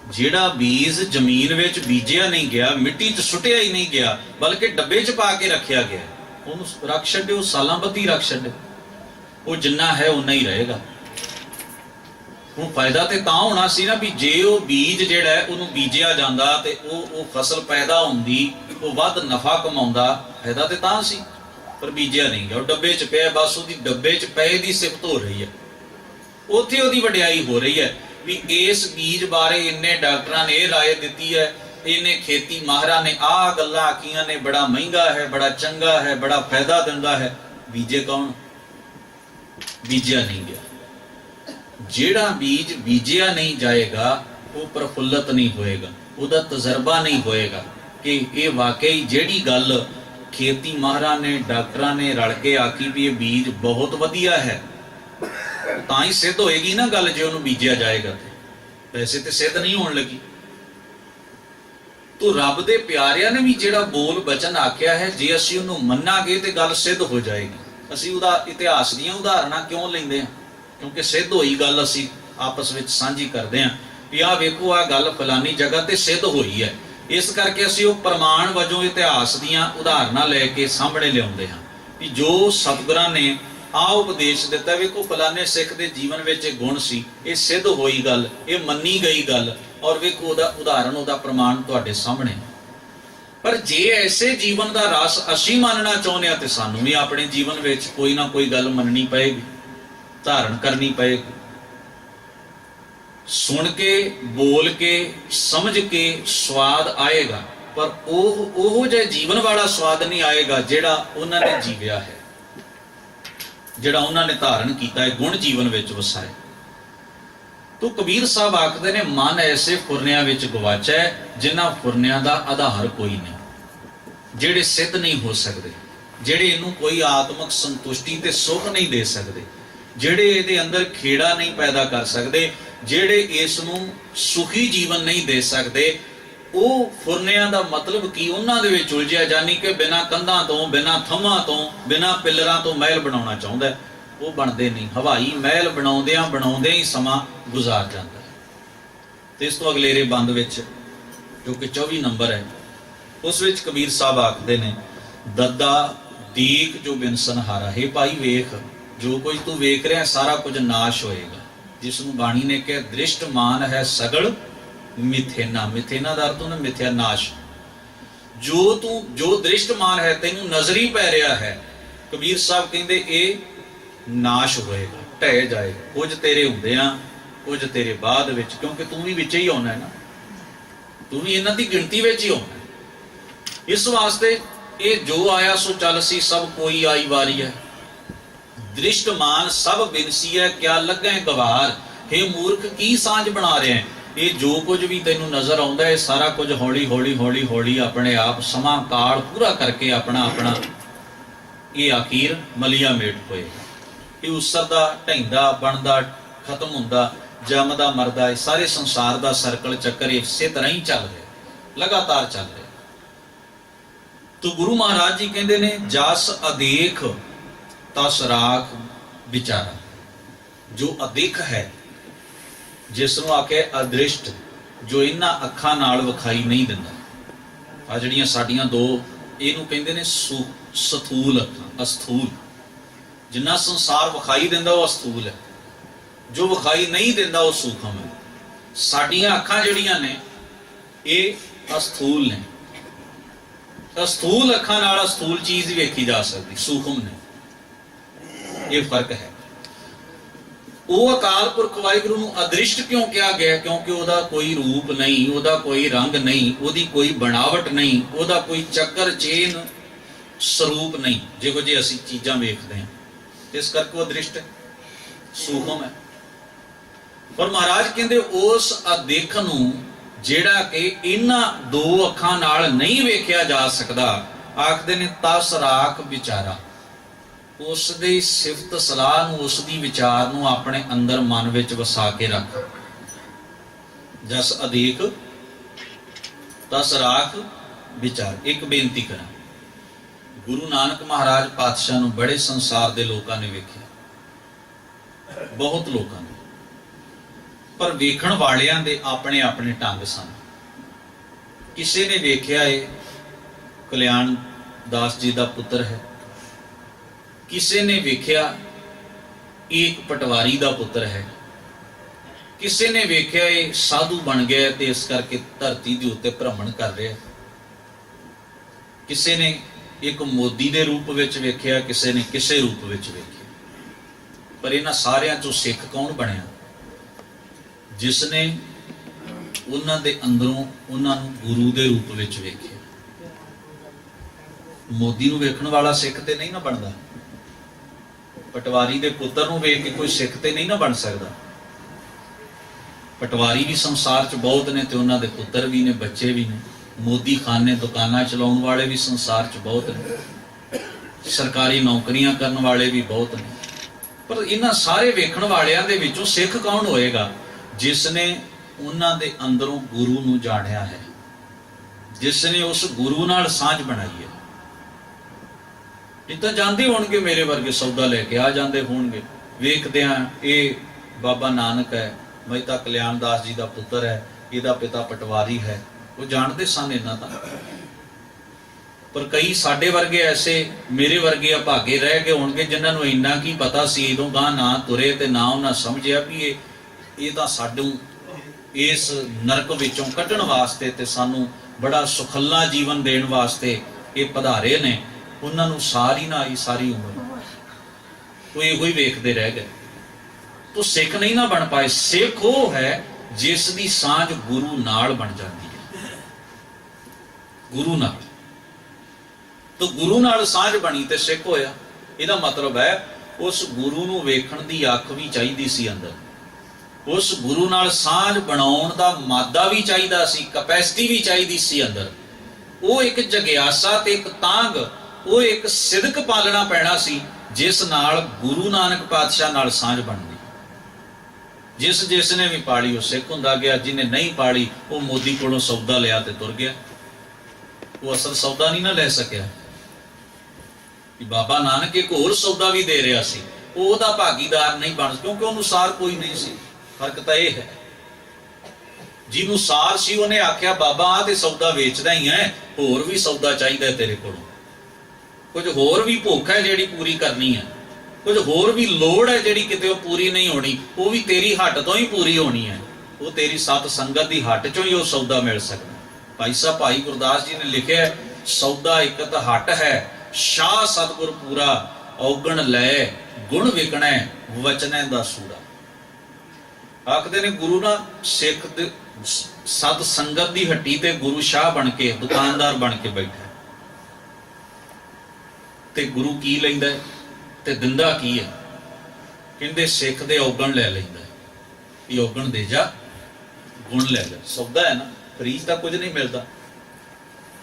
ਜਿਹੜਾ ਬੀਜ ਜ਼ਮੀਨ ਵਿੱਚ ਬੀਜਿਆ ਨਹੀਂ ਗਿਆ, ਮਿੱਟੀ 'ਚ ਸੁੱਟਿਆ ਹੀ ਨਹੀਂ ਗਿਆ, ਬਲਕਿ ਡੱਬੇ 'ਚ ਪਾ ਕੇ ਰੱਖਿਆ ਗਿਆ, ਉਹਨੂੰ ਰੱਖ ਛੱਡਿਓ, ਸਾਲਾਂ ਬੱਧੀ ਰੱਖ ਛੱਡਿਓ, ਉਹ ਜਿੰਨਾ ਹੈ ਉਨਾ ਹੀ ਰਹੇਗਾ। ਹੁਣ ਫਾਇਦਾ ਤੇ ਤਾਂ ਹੋਣਾ ਸੀ ਨਾ ਵੀ ਜੇ ਉਹ ਬੀਜ ਜਿਹੜਾ ਹੈ ਉਹਨੂੰ ਬੀਜਿਆ ਜਾਂਦਾ ਤੇ ਉਹ ਫਸਲ ਪੈਦਾ ਹੁੰਦੀ, ਉਹ ਵੱਧ ਨਫਾ ਕਮਾਉਂਦਾ, ਫਾਇਦਾ ਤੇ ਤਾਂ ਸੀ, ਪਰ ਬੀਜਿਆ ਨਹੀਂ ਗਿਆ, ਉਹ ਡੱਬੇ 'ਚ ਪਿਆ, ਬਸ ਉਹਦੀ ਡੱਬੇ 'ਚ ਪਏ ਦੀ ਸਿਫਤ ਹੋ ਰਹੀ ਹੈ, ਉੱਥੇ ਉਹਦੀ ਵਡਿਆਈ ਹੋ ਰਹੀ ਹੈ ਵੀ ਇਸ ਬੀਜ ਬਾਰੇ ਇੰਨੇ ਡਾਕਟਰਾਂ ਨੇ ਇਹ ਰਾਏ ਦਿੱਤੀ ਹੈ, ਇਹਨੇ ਖੇਤੀ ਮਾਹਰਾਂ ਨੇ ਆਹ ਗੱਲਾਂ ਆਖੀਆਂ ਨੇ, ਬੜਾ ਮਹਿੰਗਾ ਹੈ, ਬੜਾ ਚੰਗਾ ਹੈ, ਬੜਾ ਫਾਇਦਾ ਦਿੰਦਾ ਹੈ। ਬੀਜੇ ਕੌਣ? ਬੀਜਿਆ ਨਹੀਂ ਗਿਆ। ਜਿਹੜਾ ਬੀਜ ਬੀਜਿਆ ਨਹੀਂ ਜਾਏਗਾ ਉਹ ਪ੍ਰਫੁੱਲਤ ਨਹੀਂ ਹੋਏਗਾ, ਉਹਦਾ ਤਜਰਬਾ ਨਹੀਂ ਹੋਏਗਾ ਕਿ ਇਹ ਵਾਕਈ ਜਿਹੜੀ ਗੱਲ ਖੇਤੀ ਮਾਹਰਾਂ ਨੇ, ਡਾਕਟਰਾਂ ਨੇ ਰਲ ਕੇ ਆਖੀ ਵੀ ਇਹ ਬੀਜ ਬਹੁਤ ਵਧੀਆ ਹੈ, ਤਾਂ ਹੀ ਸਿੱਧ ਹੋਏਗੀ ਨਾ ਗੱਲ, ਜੇ ਉਹਨੂੰ ਬੀਜਿਆ ਜਾਏਗਾ ਤੇ ਵੈਸੇ ਤੇ ਸਿੱਧ ਨਹੀਂ ਹੋਣ ਲੱਗੀ। ਤੋ ਰੱਬ ਦੇ ਪਿਆਰਿਆਂ ਨੇ ਵੀ ਜਿਹੜਾ ਬੋਲ ਬਚਨ ਆਖਿਆ ਹੈ, ਜੇ ਅਸੀਂ ਉਹਨੂੰ ਮੰਨਾਂਗੇ ਤੇ ਗੱਲ ਸਿੱਧ ਹੋ ਜਾਏਗੀ। ਅਸੀਂ ਉਹਦਾ ਇਤਿਹਾਸ ਦੀਆਂ ਉਦਾਹਰਨਾਂ ਕਿਉਂ ਲੈਂਦੇ ਹਾਂ? ਕਿਉਂਕਿ ਸਿੱਧ ਹੋਈ ਗੱਲ ਅਸੀਂ ਆਪਸ ਵਿੱਚ ਸਾਂਝੀ ਕਰਦੇ ਹਾਂ ਵੀ ਆਹ ਵੇਖੋ, ਆਹ ਗੱਲ ਫਲਾਨੀ ਜਗ੍ਹਾ ਤੇ ਸਿੱਧ ਹੋਈ ਹੈ। ਇਸ ਕਰਕੇ ਅਸੀਂ ਉਹ ਪ੍ਰਮਾਣ ਵਜੋਂ ਇਤਿਹਾਸ ਦੀਆਂ ਉਦਾਹਰਨਾਂ ਲੈ ਕੇ ਸਾਹਮਣੇ ਲਿਆਉਂਦੇ ਹਾਂ ਕਿ ਜੋ ਸਤਿਗੁਰਾਂ ਨੇ ਆ ਉਪਦੇਸ਼ ਦਿੱਤਾ, ਵੇਖੋ ਫਲਾਣੇ ਸਿੱਖ ਦੇ ਜੀਵਨ ਵਿੱਚ ਇਹ ਗੁਣ ਸੀ, ਇਹ ਸਿੱਧ ਹੋਈ ਗੱਲ, ਇਹ ਮੰਨੀ ਗਈ ਗੱਲ, ਔਰ ਵੇਖੋ ਉਹਦਾ ਉਦਾਹਰਣ, ਉਹਦਾ ਪ੍ਰਮਾਣ ਤੁਹਾਡੇ ਸਾਹਮਣੇ। ਪਰ ਜੇ ਐਸੇ ਜੀਵਨ ਦਾ ਰਸ ਅਸੀਂ ਮੰਨਣਾ ਚਾਹੁੰਦੇ ਹਾਂ ਤੇ ਸਾਨੂੰ ਵੀ ਆਪਣੇ ਜੀਵਨ ਵਿੱਚ ਕੋਈ ਨਾ ਕੋਈ ਗੱਲ ਮੰਨਣੀ ਪਏਗੀ, ਧਾਰਨ ਕਰਨੀ ਪਏਗੀ। ਸੁਣ ਕੇ, ਬੋਲ ਕੇ, ਸਮਝ ਕੇ ਸਵਾਦ ਆਏਗਾ, ਪਰ ਉਹ ਜਿਹਾ ਜੀਵਨ ਵਾਲਾ ਸਵਾਦ ਨਹੀਂ ਆਏਗਾ ਜਿਹੜਾ ਉਹਨਾਂ ਨੇ ਜੀਵਿਆ ਹੈ, ਜਿਹੜਾ ਉਹਨਾਂ ਨੇ ਧਾਰਨ ਕੀਤਾ ਹੈ, ਗੁਣ ਜੀਵਨ ਵਿੱਚ ਵਸਾਏ। ਤੋ ਕਬੀਰ ਸਾਹਿਬ ਆਖਦੇ ਨੇ, ਮਨ ਐਸੇ ਫੁਰਨਿਆਂ ਵਿੱਚ ਗਵਾਚਾ ਹੈ ਜਿਨ੍ਹਾਂ ਫੁਰਨਿਆਂ ਦਾ ਆਧਾਰ ਕੋਈ ਨਹੀਂ, ਜਿਹੜੇ ਸਿੱਧ ਨਹੀਂ ਹੋ ਸਕਦੇ, ਜਿਹੜੇ ਇਹਨੂੰ ਕੋਈ ਆਤਮਿਕ ਸੰਤੁਸ਼ਟੀ ਤੇ ਸੁੱਖ ਨਹੀਂ ਦੇ ਸਕਦੇ, ਜਿਹੜੇ ਇਹਦੇ ਅੰਦਰ ਖੇੜਾ ਨਹੀਂ ਪੈਦਾ ਕਰ ਸਕਦੇ, ਜਿਹੜੇ ਇਸ ਨੂੰ ਸੁਖੀ ਜੀਵਨ ਨਹੀਂ ਦੇ ਸਕਦੇ। ਉਹ ਫੁਰਨਿਆਂ ਦਾ ਮਤਲਬ ਕੀ? ਉਹਨਾਂ ਦੇ ਵਿੱਚ ਉਲਝਿਆ, ਯਾਨੀ ਕਿ ਬਿਨਾਂ ਕੰਧਾਂ ਤੋਂ, ਬਿਨਾਂ ਥੰਮਾਂ ਤੋਂ, ਬਿਨਾਂ ਪਿੱਲਰਾਂ ਤੋਂ ਮਹਿਲ ਬਣਾਉਣਾ ਚਾਹੁੰਦਾ, ਉਹ ਬਣਦੇ ਨਹੀਂ। ਹਵਾਈ ਮਹਿਲ ਬਣਾਉਂਦਿਆਂ ਹੀ ਸਮਾਂ ਗੁਜ਼ਾਰ ਜਾਂਦਾ ਹੈ। ਤੇ ਇਸ ਤੋਂ ਅਗਲੇਰੇ ਬੰਦ ਵਿੱਚ ਜੋ ਕਿ 24 ਨੰਬਰ ਹੈ, उस विच कबीर साहब आखदे ने, दद्दा दीक जो बिनसन हारा। हे भाई वेख, जो कुछ तू वेख रहा सारा कुछ नाश होएगा। जिसनों बाणी ने कहा दृष्टमान है सगल मिथेना। मिथेना का अर्थ होना मिथ्या, नाश। जो दृष्टमान है तेनू नजरी पै रहा है, कबीर साहब कहते ये नाश होएगा, ढह जाएगा। कुछ तेरे हुंदियां कुछ तेरे बाद विच, क्योंकि तू भी विच ही आउणा है ना, तू भी इन्हां दी गिणती विच ही आउणा है। इस वास्ते ये जो आया सो चल सी, सब कोई आई वारी है। दृष्टमान सब बिनसी है, क्या लगे गवार। हे मूर्ख की सांझ बना रहे हैं। ये जो कुछ भी तेनू नजर आउंदा है सारा कुछ हौली हौली हौली हौली अपने आप समा काल पूरा करके अपना अपना ये आखिर मलिया मेट होएगा। ये उसरदा ढैंदा बनदा खत्म हुंदा, जमदा मरदा, ये सारे संसार का सर्कल चक्कर इसे तरह ही चल रहा, लगातार चल रहा। तो गुरु महाराज जी कहते ने, जस अदेख तस राख विचारा। जो अदेख है, जिसनों आखे अदृष्ट, जो इन्हां अखां नाल विखाई नहीं दिंदा। आ जिहड़ियां साडीआं दो इहनूं कहंदे ने स्थूल अखां, अस्थूल। जिन्ना संसार विखाई दिंदा वो अस्थूल है, जो विखाई नहीं दिंदा वो सूखम है। साडीआं अखां जिहड़ियां ने ये अस्थूल ने। अस्थूल अखां नाल अस्थूल चीज वेखी जा सकती, सूखम ने। ये फर्क है। वो अकाल पुरख वाहिगुरु नूं अदृष्ट क्यों कहा गया? क्योंकि ओदा कोई रूप नहीं, ओदा कोई रंग नहीं, ओदी कोई बनावट नहीं, ओदा कोई चक्कर चेन स्वरूप नहीं, जिहो जे असीं चीज़ां वेखदे हां। इस करके वो अदृष्ट है, सूखम है। पर महाराज कहंदे उस अदेख नूं जिहड़ा कि इन्हां दो अखां नाल नहीं वेखिया जा सकदा, आखदे ने तस राख विचारा। उसदी सिफत सलाह नूं, उसदी विचार नूं अपने अंदर मन विच वसा के रख। जस अदेख तस राख विचार। एक बेनती करा, गुरु नानक महाराज पातशाह नूं बड़े संसार दे लोकां ने वेखिया, बहुत लोकां ने, पर वेखण वालियां दे अपने अपने ढंग सन। किसी ने वेखिया है कल्याण दास जी का पुत्र है, किसी ने वेख्या एक पटवारी का पुत्र है, किसी ने वेख्या ये साधु बन गया ते इस करके धरती के उत्ते भ्रमण कर रहा, किसी ने एक मोदी के रूप में वेख्या, किसी ने किसी रूप में वेख्या। पर इन्हां सारियां चों सिख कौन बनया? जिसने उन्हां दे अंदरों उन्हां नूं गुरु के रूप में वेख्या। मोदी नूं वेखण वाला सिख ते नहीं ना बनता, पटवारी दे पुत्र नूं वेख के कोई सिख ते नहीं ना बन सकता। पटवारी भी संसार च बहुत ने ते उन्हां दे पुत्र भी ने, बच्चे भी ने। मोदी खाने दुकानां चलाउण वाले भी संसार च बहुत ने, सरकारी नौकरियां करन वाले भी बहुत ने। पर इन्हां सारे वेखण वालियां दे विचों सिख कौन होएगा? जिसने उन्हां दे अंदरों गुरु नूं जाणिया है, जिसने उस गुरु नाल सांझ बनाई है। नहीं तो जाते होणगे मेरे वर्गे सौदा लैके आ जाते होणगे, वेखदे हां ये बाबा नानक है, मेहता कल्याण दास जी का पुत्र है, इहदा पिता पटवारी है, वो जानते सन इन्हां दा। पर कई साडे वर्गे ऐसे मेरे वर्गे अभागे रह गए होणगे जिन्हां नूं इन्ना की पता सी, इदों गां ना तुरे ते ना उन्हां समझिया भी ये तां साडू इस नरक विचों कढण वास्ते ते सानू बड़ा सुखल्ला जीवन देण वास्ते ये पधारे ने। उन्हां नूं सारी ना आई सारी उम्र वो इहो ही वेखदे रह गए, तो सिख नहीं ना बन पाए। सिख वो है जिस दी सांझ गुरु नाल बन जाती है, गुरु नाल। तो गुरु नाल सांझ बनी ते सिख होया। इहदा मतलब है उस गुरु नूं वेखण दी अख भी चाहिदी सी अंदर, उस गुरु नाल सांझ बनाउण दा मादा भी चाहिदा सी, कैपेसिटी भी चाहिदी सी अंदर। वो एक जगियासा ते एक तांग, वो एक सिदक पालना पैना सी, जिस नाल गुरु नानक पातशाह नाल सांझ बनदी। जिसने भी पाली वो सिख हुंदा गया, जिन्हें नहीं पाली वो मोदी कोलों सौदा लिया ते तुर गया। वो असल सौदा नहीं ना ले सकिया कि बाबा नानक एक होर सौदा भी दे रहा सी, वो ओहदा भागीदार नहीं बन, क्योंकि अनुसार कोई नहीं सी। फर्क तो यह है, ਜਿਹਨੂੰ ਸਾਰ ਸੀ ਉਹਨੇ ਆਖਿਆ ਬਾਬਾ ਆ ਤੇ ਸੌਦਾ ਵੇਚਦਾ ਹੀ ਹੈ, ਹੋਰ ਵੀ ਸੌਦਾ ਚਾਹੀਦਾ ਤੇਰੇ ਕੋਲੋਂ, ਕੁਝ ਹੋਰ ਵੀ ਭੁੱਖ ਹੈ ਜਿਹੜੀ ਪੂਰੀ ਕਰਨੀ ਹੈ, ਕੁਝ ਹੋਰ ਵੀ ਲੋੜ ਹੈ ਜਿਹੜੀ ਕਿਤੇ ਉਹ ਪੂਰੀ ਨਹੀਂ ਹੋਣੀ, ਉਹ ਵੀ ਤੇਰੀ ਹੱਟ ਤੋਂ ਹੀ ਪੂਰੀ ਹੋਣੀ ਹੈ, ਉਹ ਤੇਰੀ ਸਤ ਸੰਗਤ ਦੀ ਹੱਟ ਚੋਂ ਹੀ ਉਹ ਸੌਦਾ ਮਿਲ ਸਕਦਾ। ਭਾਈ ਸਾਹਿਬ ਭਾਈ ਗੁਰਦਾਸ ਜੀ ਨੇ ਲਿਖਿਆ, ਸੌਦਾ ਇਕਤ ਹੱਟ ਹੈ, ਸ਼ਾਹ ਸਤਿਗੁਰ ਪੂਰਾ, ਔਗਣ ਲੈ ਗੁਣ ਵਿਕਣੈ ਵਚਨੈ ਦਾ ਸੂੜਾ। ਆਖਦੇ ਨੇ ਗੁਰੂ ਨਾ ਸਿੱਖ ਦੇ ਸਤ ਸੰਗਤ ਦੀ ਹੱਟੀ ਤੇ ਗੁਰੂ ਸ਼ਾਹ ਬਣ ਕੇ, ਦੁਕਾਨਦਾਰ ਬਣ ਕੇ ਬੈਠਾ, ਤੇ ਗੁਰੂ ਕੀ ਲੈਂਦਾ ਤੇ ਦਿੰਦਾ ਕੀ ਹੈ? ਕਹਿੰਦੇ ਸਿੱਖ ਦੇ ਔਗਣ ਲੈ ਲੈਂਦਾ, ਇਹ ਔਗਣ ਦੇ ਜਾ, ਗੁਣ ਲੈ ਜਾ। ਸੌਦਾ ਹੈ ਨਾ, ਫਰੀਜ਼ ਦਾ ਕੁਝ ਨਹੀਂ ਮਿਲਦਾ,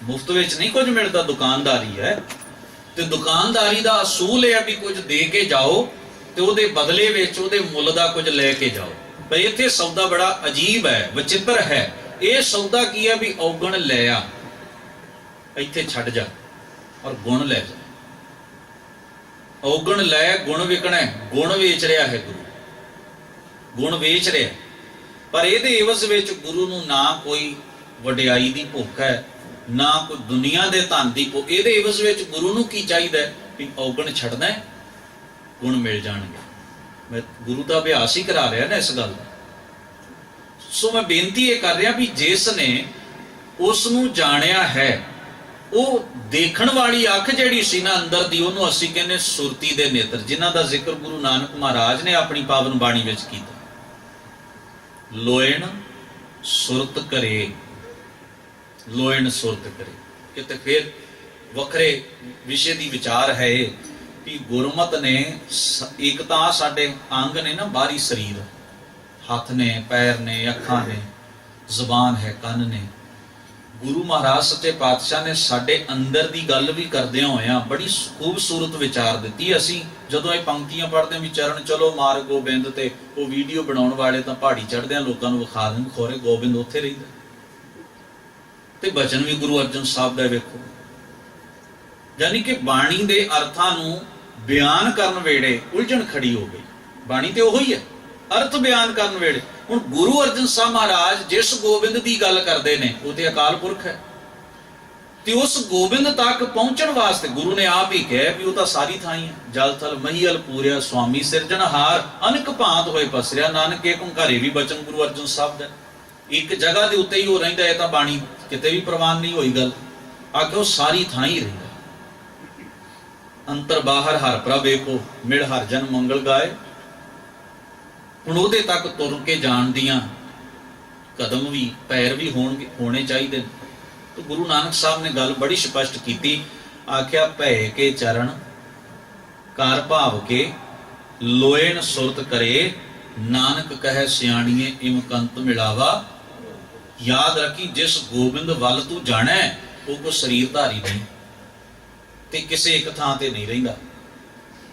ਮੁਫਤ ਵਿੱਚ ਨਹੀਂ ਕੁਝ ਮਿਲਦਾ, ਦੁਕਾਨਦਾਰੀ ਹੈ। ਤੇ ਦੁਕਾਨਦਾਰੀ ਦਾ ਅਸੂਲ ਇਹ ਹੈ ਵੀ ਕੁਝ ਦੇ ਕੇ ਜਾਓ ਤੇ ਉਹਦੇ ਬਦਲੇ ਵਿੱਚ ਉਹਦੇ ਮੁੱਲ ਦਾ ਕੁਝ ਲੈ ਕੇ ਜਾਓ। ਪਰ ਇੱਥੇ ਸੌਦਾ ਬੜਾ ਅਜੀਬ ਹੈ, ਵਿਚਿੱਤਰ ਹੈ। ਇਹ ਸੌਦਾ ਕੀ ਹੈ ਵੀ ਔਗਣ ਲੈ ਆ, ਇੱਥੇ ਛੱਡ ਜਾ, ਔਰ ਗੁਣ ਲੈ ਜਾ। ਔਗਣ ਲੈ ਗੁਣ ਵਿਕਣਾ, ਗੁਣ ਵੇਚ ਰਿਹਾ ਹੈ ਗੁਰੂ, ਗੁਣ ਵੇਚ ਰਿਹਾ। ਪਰ ਇਹਦੇ ਇਵਜ਼ ਵਿੱਚ ਗੁਰੂ ਨੂੰ ਨਾ ਕੋਈ ਵਡਿਆਈ ਦੀ ਭੁੱਖ ਹੈ, ਨਾ ਕੋਈ ਦੁਨੀਆ ਦੇ ਧਨ ਦੀ ਭੁੱਖ। ਇਹਦੇ ਇਵਜ਼ ਵਿੱਚ ਗੁਰੂ ਨੂੰ ਕੀ ਚਾਹੀਦਾ ਵੀ ਔਗਣ ਛੱਡਣਾ, ਗੁਣ ਮਿਲ ਜਾਣਗੇ। ਮੈਂ ਗੁਰੂ ਦਾ ਅਭਿਆਸ ਹੀ ਕਰਾ ਰਿਹਾ ਨਾ ਇਸ ਗੱਲ ਦਾ। ਸੋ ਮੈਂ ਬੇਨਤੀ ਇਹ ਕਰ ਰਿਹਾ ਵੀ ਜਿਸ ਨੇ ਉਸ ਨੂੰ ਜਾਣਿਆ ਹੈ, ਉਹ ਦੇਖਣ ਵਾਲੀ ਅੱਖ ਜਿਹੜੀ ਸੀ ਨਾ ਅੰਦਰ ਦੀ, ਉਹਨੂੰ ਅਸੀਂ ਕਹਿੰਦੇ ਸੁਰਤੀ ਦੇ ਨੇਤਰ, ਜਿਨ੍ਹਾਂ ਦਾ ਜ਼ਿਕਰ ਗੁਰੂ ਨਾਨਕ ਮਹਾਰਾਜ ਨੇ ਆਪਣੀ ਪਾਵਨ ਬਾਣੀ ਵਿੱਚ ਕੀਤਾ। ਲੋਇਣ ਸੁਰਤ ਕਰੇ, ਲੋਇਣ ਸੁਰਤ ਕਰੇ। ਕਿਤੇ ਫਿਰ ਵੱਖਰੇ ਵਿਸ਼ੇ ਦੀ ਵਿਚਾਰ ਹੈ ਕਿ ਗੁਰਮਤ ਨੇ ਇੱਕ ਤਾਂ ਸਾਡੇ ਅੰਗ ਨੇ ਨਾ, ਬਾਹਰੀ ਸਰੀਰ, ਹੱਥ ਨੇ, ਪੈਰ ਨੇ, ਅੱਖਾਂ ਨੇ, ਜ਼ੁਬਾਨ ਹੈ, ਕੰਨ ਨੇ। ਗੁਰੂ ਮਹਾਰਾਜ ਸੱਚੇ ਪਾਤਸ਼ਾਹ ਨੇ ਸਾਡੇ ਅੰਦਰ ਦੀ ਗੱਲ ਵੀ ਕਰਦਿਆਂ ਹੋਇਆਂ ਬੜੀ ਖੂਬਸੂਰਤ ਵਿਚਾਰ ਦਿੱਤੀ। ਅਸੀਂ ਜਦੋਂ ਇਹ ਪੰਕਤੀਆਂ ਪੜ੍ਹਦੇ ਹਾਂ ਵੀ ਚਰਨ ਚਲੋ ਮਾਰ ਗੋਬਿੰਦ, ਤੇ ਉਹ ਵੀਡੀਓ ਬਣਾਉਣ ਵਾਲੇ ਤਾਂ ਪਹਾੜੀ ਚੜ੍ਹਦਿਆਂ ਲੋਕਾਂ ਨੂੰ ਵਿਖਾ ਦੇਣ ਖੋਰੇ ਗੋਬਿੰਦ ਉੱਥੇ ਰਹਿੰਦਾ। ਤੇ ਬਚਨ ਵੀ ਗੁਰੂ ਅਰਜਨ ਸਾਹਿਬ ਦਾ ਵੇਖੋ, ਯਾਨੀ ਕਿ ਬਾਣੀ ਦੇ ਅਰਥਾਂ ਨੂੰ ਬਿਆਨ ਕਰਨ ਵੇਲੇ ਉਲਝਣ ਖੜੀ ਹੋ ਗਈ। ਬਾਣੀ ਤੇ ਉਹੋ ਹੀ ਹੈ, ਅਰਥ ਬਿਆਨ ਕਰਨ ਵੇਲੇ। ਹੁਣ ਗੁਰੂ ਅਰਜਨ ਸਾਹਿਬ ਮਹਾਰਾਜ ਜਿਸ ਗੋਬਿੰਦ ਦੀ ਗੱਲ ਕਰਦੇ ਨੇ ਉਹ ਤੇ ਅਕਾਲ ਪੁਰਖ ਹੈ, ਤੇ ਉਸ ਗੋਬਿੰਦ ਤੱਕ ਪਹੁੰਚਣ ਵਾਸਤੇ ਗੁਰੂ ਨੇ ਆਪ ਹੀ ਕਿਹਾ ਵੀ ਉਹ ਤਾਂ ਸਾਰੀ ਥਾਂ ਹੀ ਹੈ। ਜਲ ਥਲ ਮਹੀਲ ਪੂਰਿਆ ਸੁਆਮੀ ਸਿਰਜਣਹਾਰ, ਅਨੇਕ ਭਾਂਤ ਹੋਏ ਪਸਰਿਆ ਨਾਨਕ ਏਕ ਓੰਕਾਰੇ। ਵੀ ਬਚਨ ਗੁਰੂ ਅਰਜਨ ਸਾਹਿਬ ਦਾ, ਇੱਕ ਜਗ੍ਹਾ ਦੇ ਉੱਤੇ ਹੀ ਉਹ ਰਹਿੰਦਾ। ਇਹ ਤਾਂ ਬਾਣੀ ਕਿਤੇ ਵੀ ਪ੍ਰਵਾਨ ਨਹੀਂ ਹੋਈ ਗੱਲ, ਆਖੇ ਉਹ ਸਾਰੀ ਥਾਂ ਹੀ ਰਹਿੰਦਾ। ਅੰਤਰ ਬਾਹਰ ਹਰ ਪ੍ਰਭ ਏਕੋ, ਮਿਲ ਹਰ ਜਨ ਮੰਗਲ ਗਾਏ। ਹੁਣ ਉਹਦੇ ਤੱਕ ਤੁਰ ਕੇ ਜਾਣ ਦੀਆਂ ਕਦਮ ਵੀ, ਪੈਰ ਵੀ ਹੋਣੇ ਚਾਹੀਦੇ ਨੇ। ਤੇ ਗੁਰੂ ਨਾਨਕ ਸਾਹਿਬ ਨੇ ਗੱਲ ਬੜੀ ਸਪਸ਼ਟ ਕੀਤੀ, ਆਖਿਆ ਭੈ ਕੇ ਚਰਨ ਕਰ ਭਾਵ ਕੇ, ਲੋਇਣ ਸੁਰਤ ਕਰੇ ਨਾਨਕ ਕਹੈ ਸਿਆਣੀਏ ਇਮਕੰਤ ਮਿਲਾਵਾ। ਯਾਦ ਰੱਖੀ, ਜਿਸ ਗੋਬਿੰਦ ਵੱਲ ਤੂੰ ਜਾਣਾ ਉਹ ਕੋਈ ਸਰੀਰਧਾਰੀ ਨਹੀਂ ਤੇ ਕਿਸੇ ਇੱਕ ਥਾਂ ਤੇ ਨਹੀਂ ਰਹਿੰਦਾ।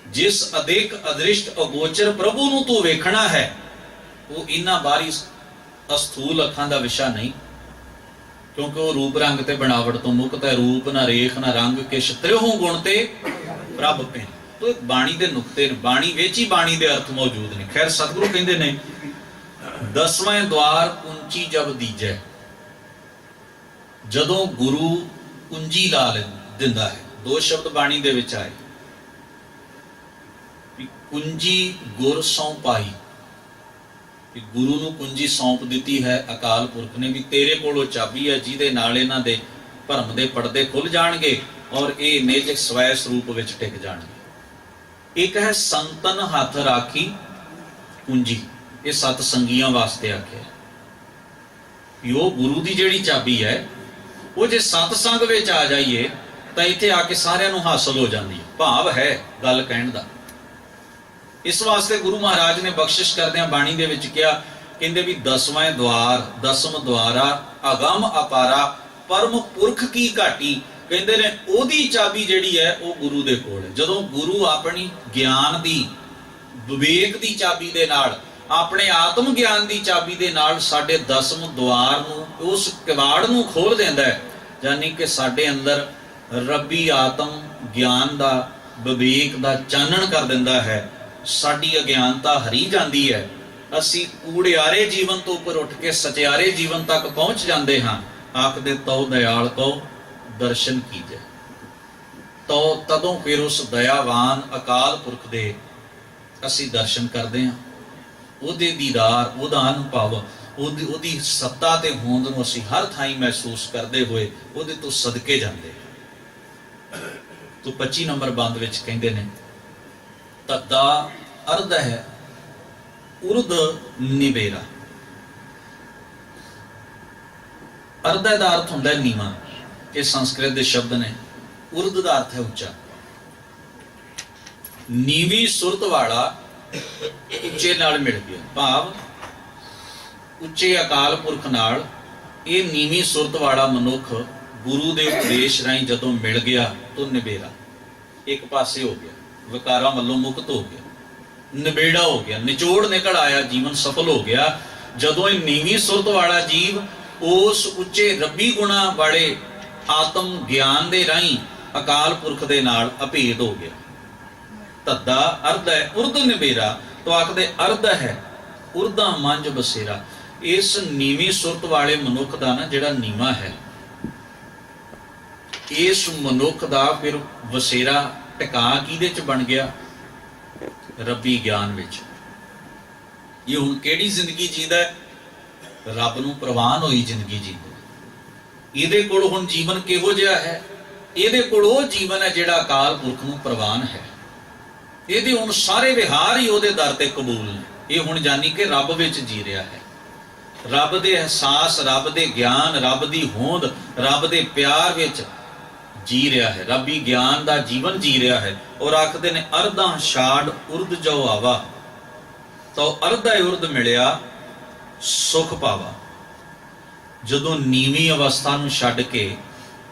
ਜਿਸ ਅਦੇਕ ਅਦ੍ਰਿਸ਼ਟ ਅਗੋਚਰ ਪ੍ਰਭੂ ਨੂੰ ਤੂੰ ਵੇਖਣਾ ਹੈ, ਉਹ ਇਹਨਾਂ ਬਾਹਰੀ ਅਸਥੂਲ ਅੱਖਾਂ ਦਾ ਵਿਸ਼ਾ ਨਹੀਂ, ਕਿਉਂਕਿ ਉਹ ਰੂਪ ਰੰਗ ਤੇ ਬਣਾਵਟ ਤੋਂ ਮੁਕਤ ਹੈ। ਰੂਪ ਨਾ ਰੇਖ ਨਾ ਰੰਗ ਕਿਛ ਤ੍ਰਿਹੋਂ ਗੁਣ ਤੇ ਪ੍ਰਭ ਭੈ। ਤੋ ਬਾਣੀ ਦੇ ਨੁਕਤੇ ਨੇ, ਬਾਣੀ ਵਿੱਚ ਹੀ ਬਾਣੀ ਦੇ ਅਰਥ ਮੌਜੂਦ ਨੇ। ਖੈਰ ਸਤਿਗੁਰੂ ਕਹਿੰਦੇ ਨੇ, 10ਵੇਂ ਦਵਾਰ ਕੁੰਚੀ ਜਬ ਦੀਜੈ। ਜਦੋਂ ਗੁਰੂ ਕੁੰਜੀ ਲਾ ਦਿੰਦਾ ਹੈ, ਦੋ ਸ਼ਬਦ ਬਾਣੀ ਦੇ ਵਿੱਚ ਆਏ, ਕੁੰਜੀ ਗੁਰ ਸੌਂ ਪਾਈ, ਕਿ ਗੁਰੂ ਨੂੰ ਕੁੰਜੀ ਸੌਂਪ ਦਿੱਤੀ ਹੈ ਅਕਾਲ ਪੁਰਖ ਨੇ, ਵੀ ਤੇਰੇ ਕੋਲ ਉਹ ਚਾਬੀ ਹੈ ਜਿਹਦੇ ਨਾਲ ਇਹਨਾਂ ਦੇ ਭਰਮ ਦੇ ਪਰਦੇ ਖੁੱਲ ਜਾਣਗੇ ਔਰ ਇਹ ਨਿਜ ਸਵੈ ਸਰੂਪ ਵਿੱਚ ਟਿਕ ਜਾਣਗੇ। ਇੱਕ ਹੈ ਸੰਤਨ ਹੱਥ ਰਾਖੀ ਕੁੰਜੀ, ਇਹ ਸਤ ਸੰਗੀਆਂ ਵਾਸਤੇ ਆਖਿਆ ਵੀ ਉਹ ਗੁਰੂ ਦੀ ਜਿਹੜੀ ਚਾਬੀ ਹੈ, ਉਹ ਜੇ ਸਤ ਸੰਗ ਵਿੱਚ ਆ ਜਾਈਏ ਤਾਂ ਇੱਥੇ ਆ ਕੇ ਸਾਰਿਆਂ ਨੂੰ ਹਾਸਲ ਹੋ ਜਾਂਦੀ ਹੈ। ਭਾਵ ਹੈ ਗੱਲ ਕਹਿਣ ਦਾ। ਇਸ ਵਾਸਤੇ ਗੁਰੂ ਮਹਾਰਾਜ ਨੇ ਬਖਸ਼ਿਸ਼ ਕਰਦਿਆਂ ਬਾਣੀ ਦੇ ਵਿੱਚ ਕਿਹਾ, ਕਹਿੰਦੇ ਵੀ 10ਵੇਂ ਦਵਾਰ, 10ਮ ਦਵਾਰਾ ਅਗੰਮ ਅਪਾਰਾ ਪਰਮ ਪੁਰਖ ਕੀ ਘਾਟੀ। ਕਹਿੰਦੇ ਨੇ ਉਹਦੀ ਚਾਬੀ ਜਿਹੜੀ ਹੈ ਉਹ ਗੁਰੂ ਦੇ ਕੋਲ ਹੈ। ਜਦੋਂ ਗੁਰੂ ਆਪਣੀ ਗਿਆਨ ਦੀ, ਵਿਵੇਕ ਦੀ ਚਾਬੀ ਦੇ ਨਾਲ, ਆਪਣੇ ਆਤਮ ਗਿਆਨ ਦੀ ਚਾਬੀ ਦੇ ਨਾਲ ਸਾਡੇ 10ਮ ਦਵਾਰ ਨੂੰ, ਉਸ ਕਿਵਾੜ ਨੂੰ ਖੋਲ ਦਿੰਦਾ ਹੈ, ਯਾਨੀ ਕਿ ਸਾਡੇ ਅੰਦਰ ਰੱਬੀ ਆਤਮ ਗਿਆਨ ਦਾ, ਵਿਵੇਕ ਦਾ ਚਾਨਣ ਕਰ ਦਿੰਦਾ ਹੈ। ਸਾਡੀ ਅਗਿਆਨਤਾ ਹਰੀ ਜਾਂਦੀ ਹੈ ਅਸੀਂ ਕੂੜਿਆਰੇ ਜੀਵਨ ਤੋਂ ਉੱਪਰ ਉੱਠ ਕੇ ਸਚਿਆਰੇ ਜੀਵਨ ਤੱਕ ਪਹੁੰਚ ਜਾਂਦੇ ਹਾਂ। ਆਖਦੇ ਤਉ ਦਇਆਲ ਕਉ ਦਰਸ਼ਨ ਕੀਜੈ। ਤਦੋਂ ਫਿਰ ਉਸ ਦਇਆਵਾਨ ਅਕਾਲ ਪੁਰਖ ਦੇ ਅਸੀਂ ਦਰਸ਼ਨ ਕਰਦੇ ਹਾਂ। ਉਹਦੇ ਦੀਦਾਰ, ਉਹਦਾ ਅਨੁਭਵ, ਉਹਦੀ ਸੱਤਾ ਤੇ ਹੋਂਦ ਨੂੰ ਅਸੀਂ ਹਰ ਥਾਈਂ ਮਹਿਸੂਸ ਕਰਦੇ ਹੋਏ ਉਹਦੇ ਤੋਂ ਸਦਕੇ ਜਾਂਦੇ ਹਾਂ। ਤੋ 25 ਨੰਬਰ ਬੰਦ ਵਿੱਚ ਕਹਿੰਦੇ ਨੇ, ਤੱਦਾ ਅਰਧ ਹੈ ਉਰਦ ਨਿਬੇਰਾ। ਅਰਧ ਦਾ ਅਰਥ ਹੁੰਦਾ ਹੈ ਨੀਵਾਂ। ਇਹ ਸੰਸਕ੍ਰਿਤ ਦੇ ਸ਼ਬਦ ਨੇ। ਉਰਦ ਦਾ ਅਰਥ ਹੈ ਉੱਚਾ। ਨੀਵੀਂ ਸੁਰਤ ਵਾਲਾ ਉੱਚੇ ਨਾਲ ਮਿਲ ਗਿਆ, ਭਾਵ ਉੱਚੇ ਅਕਾਲ ਪੁਰਖ ਨਾਲ ਇਹ ਨੀਵੀਂ ਸੁਰਤ ਵਾਲਾ ਮਨੁੱਖ ਗੁਰੂ ਦੇ ਉਪਦੇਸ਼ ਰਾਹੀਂ ਜਦੋਂ ਮਿਲ ਗਿਆ ਤਾਂ ਨਿਬੇਰਾ, ਇੱਕ ਪਾਸੇ ਹੋ ਗਿਆ, ਵਿਕਾਰਾਂ ਵੱਲੋਂ ਮੁਕਤ ਹੋ ਗਿਆ, ਨਿਬੇੜਾ ਹੋ ਗਿਆ, ਨਿਚੋੜ ਨਿਕਲ ਆਇਆ, ਜੀਵਨ ਸਫਲ ਹੋ ਗਿਆ। ਜਦੋਂ ਇਹ ਨੀਵੀਂ ਸੁਰਤ ਵਾਲਾ ਜੀਵ ਉਸ ਉੱਚੇ ਰੱਬੀ ਗੁਣਾ ਵਾਲੇ ਆਤਮ ਗਿਆਨ ਦੇ ਰਾਹੀਂ ਅਕਾਲ ਪੁਰਖ ਦੇ ਨਾਲ ਅਭੇਦ ਹੋ ਗਿਆ। ਤੱਦਾ ਅਰਧ ਹੈ ਉਰਦ ਨਿਬੇਰਾ। ਤੋਂ ਆਖਦੇ ਅਰਧ ਹੈ ਉਰਦਾ ਮੰਝ ਬਸੇਰਾ। ਇਸ ਨੀਵੀਂ ਸੁਰਤ ਵਾਲੇ ਮਨੁੱਖ ਦਾ ਨਾ ਜਿਹੜਾ ਨੀਵਾਂ ਹੈ, ਇਸ ਮਨੁੱਖ ਦਾ ਫਿਰ ਵਸੇਰਾ ਟਿਕਾ ਕਿਹਦੇ ਚ ਬਣ ਗਿਆ? ਰੱਬੀ ਗਿਆਨ ਵਿੱਚ। ਇਹ ਹੁਣ ਕਿਹੜੀ ਜ਼ਿੰਦਗੀ ਜੀਂਦਾ? ਰੱਬ ਨੂੰ ਪ੍ਰਵਾਨ ਹੋਈ ਜ਼ਿੰਦਗੀ ਜੀਂਦਾ। ਇਹਦੇ ਕੋਲ ਹੁਣ ਜੀਵਨ ਕਿਹੋ ਜਿਹਾ ਹੈ? ਇਹਦੇ ਕੋਲ ਉਹ ਜੀਵਨ ਹੈ ਜਿਹੜਾ ਅਕਾਲ ਪੁਰਖ ਨੂੰ ਪ੍ਰਵਾਨ ਹੈ। ਇਹਦੇ ਹੁਣ ਸਾਰੇ ਵਿਹਾਰ ਹੀ ਉਹਦੇ ਦਰ ਤੇ ਕਬੂਲ ਨੇ। ਇਹ ਹੁਣ ਜਾਨੀ ਕਿ ਰੱਬ ਵਿੱਚ ਜੀ ਰਿਹਾ ਹੈ। ਰੱਬ ਦੇ ਅਹਿਸਾਸ, ਰੱਬ ਦੇ ਗਿਆਨ, ਰੱਬ ਦੀ ਹੋਂਦ, ਰੱਬ ਦੇ ਪਿਆਰ ਵਿੱਚ ਜੀ ਰਿਹਾ ਹੈ। ਰੱਬੀ ਗਿਆਨ ਦਾ ਜੀਵਨ ਜੀ ਰਿਹਾ ਹੈ। ਔਰ ਆਖਦੇ ਨੇ ਅਰਧਾਂ ਛਾੜ ਉਰਦ ਜੋ ਆਵਾ। ਤਾਂ ਅਰਧਾ ਉਰਦ ਮਿਲਿਆ ਸੁਖ ਪਾਵਾ। ਜਦੋਂ ਨੀਵੀਂ ਅਵਸਥਾ ਨੂੰ ਛੱਡ ਕੇ,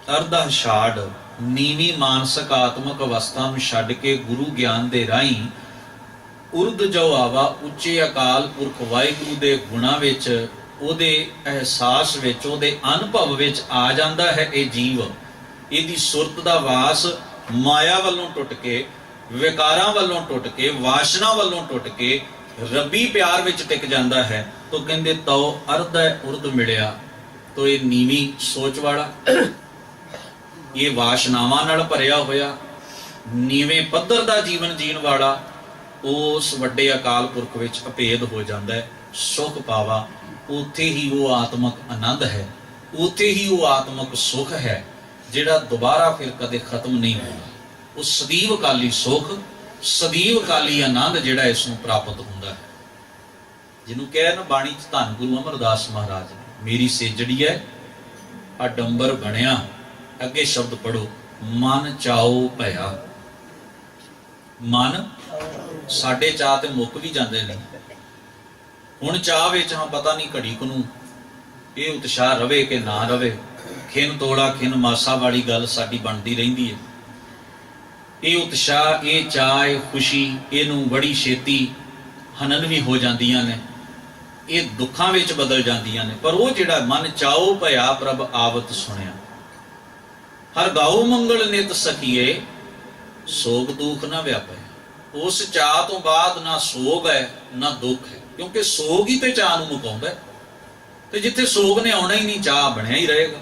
ਅਰਧਾ ਛਾੜ ਨੀਵੀਂ ਮਾਨਸਿਕ ਆਤਮਿਕ ਅਵਸਥਾ ਨੂੰ ਛੱਡ ਕੇ ਗੁਰੂ ਗਿਆਨ ਦੇ ਰਾਹੀਂ ਉਰਦ ਜੋ ਆਵਾ, ਉੱਚੇ ਅਕਾਲ ਪੁਰਖ ਵਾਹਿਗੁਰੂ ਦੇ ਗੁਣਾਂ ਵਿੱਚ, ਉਹਦੇ ਅਹਿਸਾਸ ਵਿੱਚ, ਉਹਦੇ ਅਨੁਭਵ ਵਿੱਚ ਆ ਜਾਂਦਾ ਹੈ ਇਹ ਜੀਵ। ਇਹਦੀ ਸੁਰਤ ਦਾ ਵਾਸ ਮਾਇਆ ਵੱਲੋਂ ਟੁੱਟ ਕੇ, ਵਿਕਾਰਾਂ ਵੱਲੋਂ ਟੁੱਟ ਕੇ, ਵਾਸ਼ਨਾ ਵੱਲੋਂ ਟੁੱਟ ਕੇ ਰੱਬੀ ਪਿਆਰ ਵਿੱਚ ਟਿਕ ਜਾਂਦਾ ਹੈ। ਤੋ ਕਹਿੰਦੇ ਤਉ ਅਰਧ ਹੈ ਉਰਦ ਮਿਲਿਆ। ਤੋ ਇਹ ਨੀਵੀਂ ਸੋਚ ਵਾਲਾ, ਇਹ ਵਾਸ਼ਨਾਵਾਂ ਨਾਲ ਭਰਿਆ ਹੋਇਆ, ਨੀਵੇਂ ਪੱਧਰ ਦਾ ਜੀਵਨ ਜੀਣ ਵਾਲਾ ਉਸ ਵੱਡੇ ਅਕਾਲ ਪੁਰਖ ਵਿੱਚ ਅਭੇਦ ਹੋ ਜਾਂਦਾ ਹੈ। ਸੁਖ ਪਾਵਾ। ਉੱਥੇ ਹੀ ਉਹ ਆਤਮਿਕ ਆਨੰਦ ਹੈ, ਉੱਥੇ ਹੀ ਉਹ ਆਤਮਿਕ ਸੁਖ ਹੈ ਜਿਹੜਾ ਦੁਬਾਰਾ ਫਿਰ ਕਦੇ ਖਤਮ ਨਹੀਂ ਹੋਣਾ। ਉਹ ਸਦੀਵ ਕਾਲੀ ਸੁਖ, ਸਦੀਵ ਕਾਲੀ ਆਨੰਦ ਜਿਹੜਾ ਇਸ ਨੂੰ ਪ੍ਰਾਪਤ ਹੁੰਦਾ ਹੈ। ਜਿਹਨੂੰ ਕਹਿ ਨਾ ਬਾਣੀ ਚ ਧੰਨ ਗੁਰੂ ਅਮਰਦਾਸ ਮਹਾਰਾਜ ਨੇ, ਮੇਰੀ ਸੇਜੜੀ ਹੈ ਅਡੰਬਰ ਬਣਿਆ। ਅੱਗੇ ਸ਼ਬਦ ਪੜੋ, ਮਨ ਚਾਉ ਭਇਆ। ਮਨ, ਸਾਡੇ ਚਾਹ ਤੇ ਮੁੱਕ ਵੀ ਜਾਂਦੇ ਨੇ। ਹੁਣ ਚਾਹ ਵਿੱਚ ਹਾਂ ਪਤਾ ਨਹੀਂ ਘੜੀ ਕੁ ਨੂੰ ਇਹ ਉਤਸ਼ਾਹ ਰਵੇ ਕਿ ਨਾ ਰਵੇ। ਖਿਨ ਤੋੜਾ ਖਿਨ ਮਾਸਾ ਵਾਲੀ ਗੱਲ ਸਾਡੀ ਬਣਦੀ ਰਹਿੰਦੀ ਹੈ। ਇਹ ਉਤਸ਼ਾਹ, ਇਹ ਚਾਹ, ਇਹ ਖੁਸ਼ੀ, ਇਹਨੂੰ ਬੜੀ ਛੇਤੀ ਹਨਨ ਵੀ ਹੋ ਜਾਂਦੀਆਂ ਨੇ, ਇਹ ਦੁੱਖਾਂ ਵਿੱਚ ਬਦਲ ਜਾਂਦੀਆਂ ਨੇ। ਪਰ ਉਹ ਜਿਹੜਾ ਮਨ ਚਾਉ ਭਇਆ ਪ੍ਰਭ ਆਵਤ ਸੁਣਿਆ, ਹਰ ਗਾਉ ਮੰਗਲ ਨਿਤ ਸਖੀਏ ਸੋਗ ਦੁੱਖ ਨਾ ਵਿਆਪੇ। ਉਸ ਚਾਹ ਤੋਂ ਬਾਅਦ ਨਾ ਸੋਗ ਹੈ ਨਾ ਦੁੱਖ ਹੈ, ਕਿਉਂਕਿ ਸੋਗ ਹੀ ਤੇ ਚਾਹ ਨੂੰ ਮੁਕਾਉਂਦਾ ਹੈ। ਤੇ ਜਿੱਥੇ ਸੋਗ ਨੇ ਆਉਣਾ ਹੀ ਨਹੀਂ, ਚਾਹ ਬਣਿਆ ਹੀ ਰਹੇਗਾ।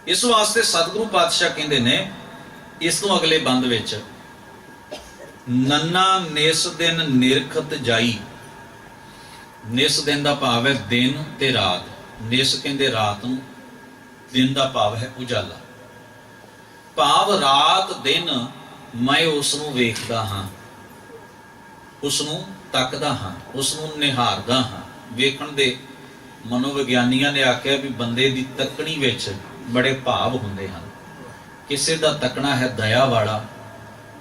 ਇਸ ਵਾਸਤੇ ਸਤਿਗੁਰੂ ਪਾਤਸ਼ਾਹ ਕਹਿੰਦੇ ਨੇ ਇਸ ਤੋਂ ਅਗਲੇ ਬੰਦ ਵਿੱਚ, ਨੰਨਾ ਨਿਸ ਦਿਨ ਨਿਰਖਤ ਜਾਈ। ਨਿਸ ਦਿਨ ਦਾ ਭਾਵ ਹੈ ਦਿਨ ਤੇ ਰਾਤ। ਨਿਸ ਕਹਿੰਦੇ ਰਾਤ ਨੂੰ, ਦਿਨ ਦਾ ਭਾਵ ਹੈ ਉਜਾਲਾ। ਭਾਵ ਰਾਤ ਦਿਨ ਮੈਂ ਉਸ ਨੂੰ ਵੇਖਦਾ ਹਾਂ, ਉਸ ਨੂੰ ਤੱਕਦਾ ਹਾਂ, ਉਸ ਨੂੰ ਨਿਹਾਰਦਾ ਹਾਂ। ਵੇਖਣ ਦੇ ਮਨੋਵਿਗਿਆਨੀਆਂ ਨੇ ਆਖਿਆ ਵੀ ਬੰਦੇ ਦੀ ਤੱਕਣੀ ਵਿੱਚ ਬੜੇ ਭਾਵ ਹੁੰਦੇ ਹਨ। ਕਿਸੇ ਦਾ ਤੱਕਣਾ ਹੈ ਦਇਆ ਵਾਲਾ,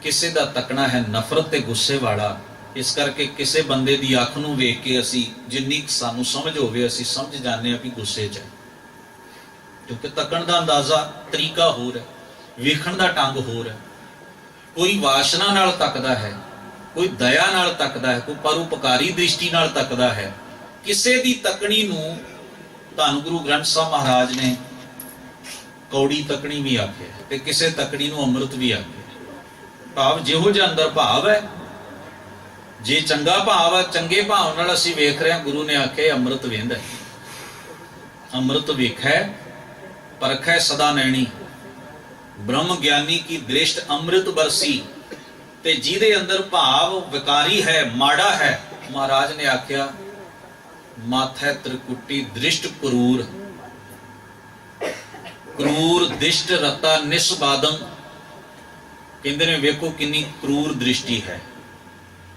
ਕਿਸੇ ਦਾ ਤੱਕਣਾ ਹੈ ਨਫ਼ਰਤ ਤੇ ਗੁੱਸੇ ਵਾਲਾ। ਇਸ ਕਰਕੇ ਕਿਸੇ ਬੰਦੇ ਦੀ ਅੱਖ ਨੂੰ ਵੇਖ ਕੇ ਅਸੀਂ ਜਿੰਨੀ ਸਾਨੂੰ ਸਮਝ ਹੋਵੇ, ਅਸੀਂ ਸਮਝ ਜਾਂਦੇ ਹਾਂ ਵੀ ਗੁੱਸੇ 'ਚ ਹੈ, ਕਿਉਂਕਿ ਤੱਕਣ ਦਾ ਅੰਦਾਜ਼ਾ ਤਰੀਕਾ ਹੋਰ ਹੈ, ਵੇਖਣ ਦਾ ਢੰਗ ਹੋਰ ਹੈ। ਕੋਈ ਵਾਸ਼ਨਾ ਨਾਲ ਤੱਕਦਾ ਹੈ, ਕੋਈ ਦਇਆ ਨਾਲ ਤੱਕਦਾ ਹੈ, ਕੋਈ ਪਰਉਪਕਾਰੀ ਦ੍ਰਿਸ਼ਟੀ ਨਾਲ ਤੱਕਦਾ ਹੈ। ਕਿਸੇ ਦੀ ਤੱਕਣੀ ਨੂੰ ਧੰਨ ਗੁਰੂ ਗ੍ਰੰਥ ਸਾਹਿਬ ਮਹਾਰਾਜ ਨੇ ਕੌੜੀ ਤੱਕਣੀ ਵੀ ਆਖਿਆ ਤੇ ਕਿਸੇ ਤੱਕਣੀ ਨੂੰ ਅੰਮ੍ਰਿਤ ਵੀ ਆਖਿਆ। ਭਾਵ ਜਿਹੋ ਜਿਹਾ ਅੰਦਰ ਭਾਵ ਹੈ ਜੇ ਚੰਗਾ ਭਾਵ ਆ, ਚੰਗੇ ਭਾਵ ਨਾਲ ਅਸੀਂ ਵੇਖ ਰਹੇ ਹਾਂ, ਗੁਰੂ ਨੇ ਆਖਿਆ ਅੰਮ੍ਰਿਤ ਵੇਂਦਾ, ਅੰਮ੍ਰਿਤ ਵੇਖੈ ਪਰਖੈ ਸਦਾ ਨੈਣੀ, ਬ੍ਰਹਮ ਗਿਆਨੀ ਕੀ ਦ੍ਰਿਸ਼ਟ ਅੰਮ੍ਰਿਤ ਬਰਸੀ। ਤੇ ਜਿਹਦੇ ਅੰਦਰ ਭਾਵ ਵਿਕਾਰੀ ਹੈ, ਮਾੜਾ ਹੈ, ਮਹਾਰਾਜ ਨੇ ਆਖਿਆ ਮਾਥੈ ਤ੍ਰਿਕੁਟੀ ਦ੍ਰਿਸ਼ਟ ਕਰੂਰ, ਕਰੂਰ ਦਿਸ਼ਟ ਰਤਾ ਨਿਸਬਾਦਮ। ਕਹਿੰਦੇ ਨੇ ਵੇਖੋ ਕਿੰਨੀ ਕਰੂਰ ਦ੍ਰਿਸ਼ਟੀ ਹੈ,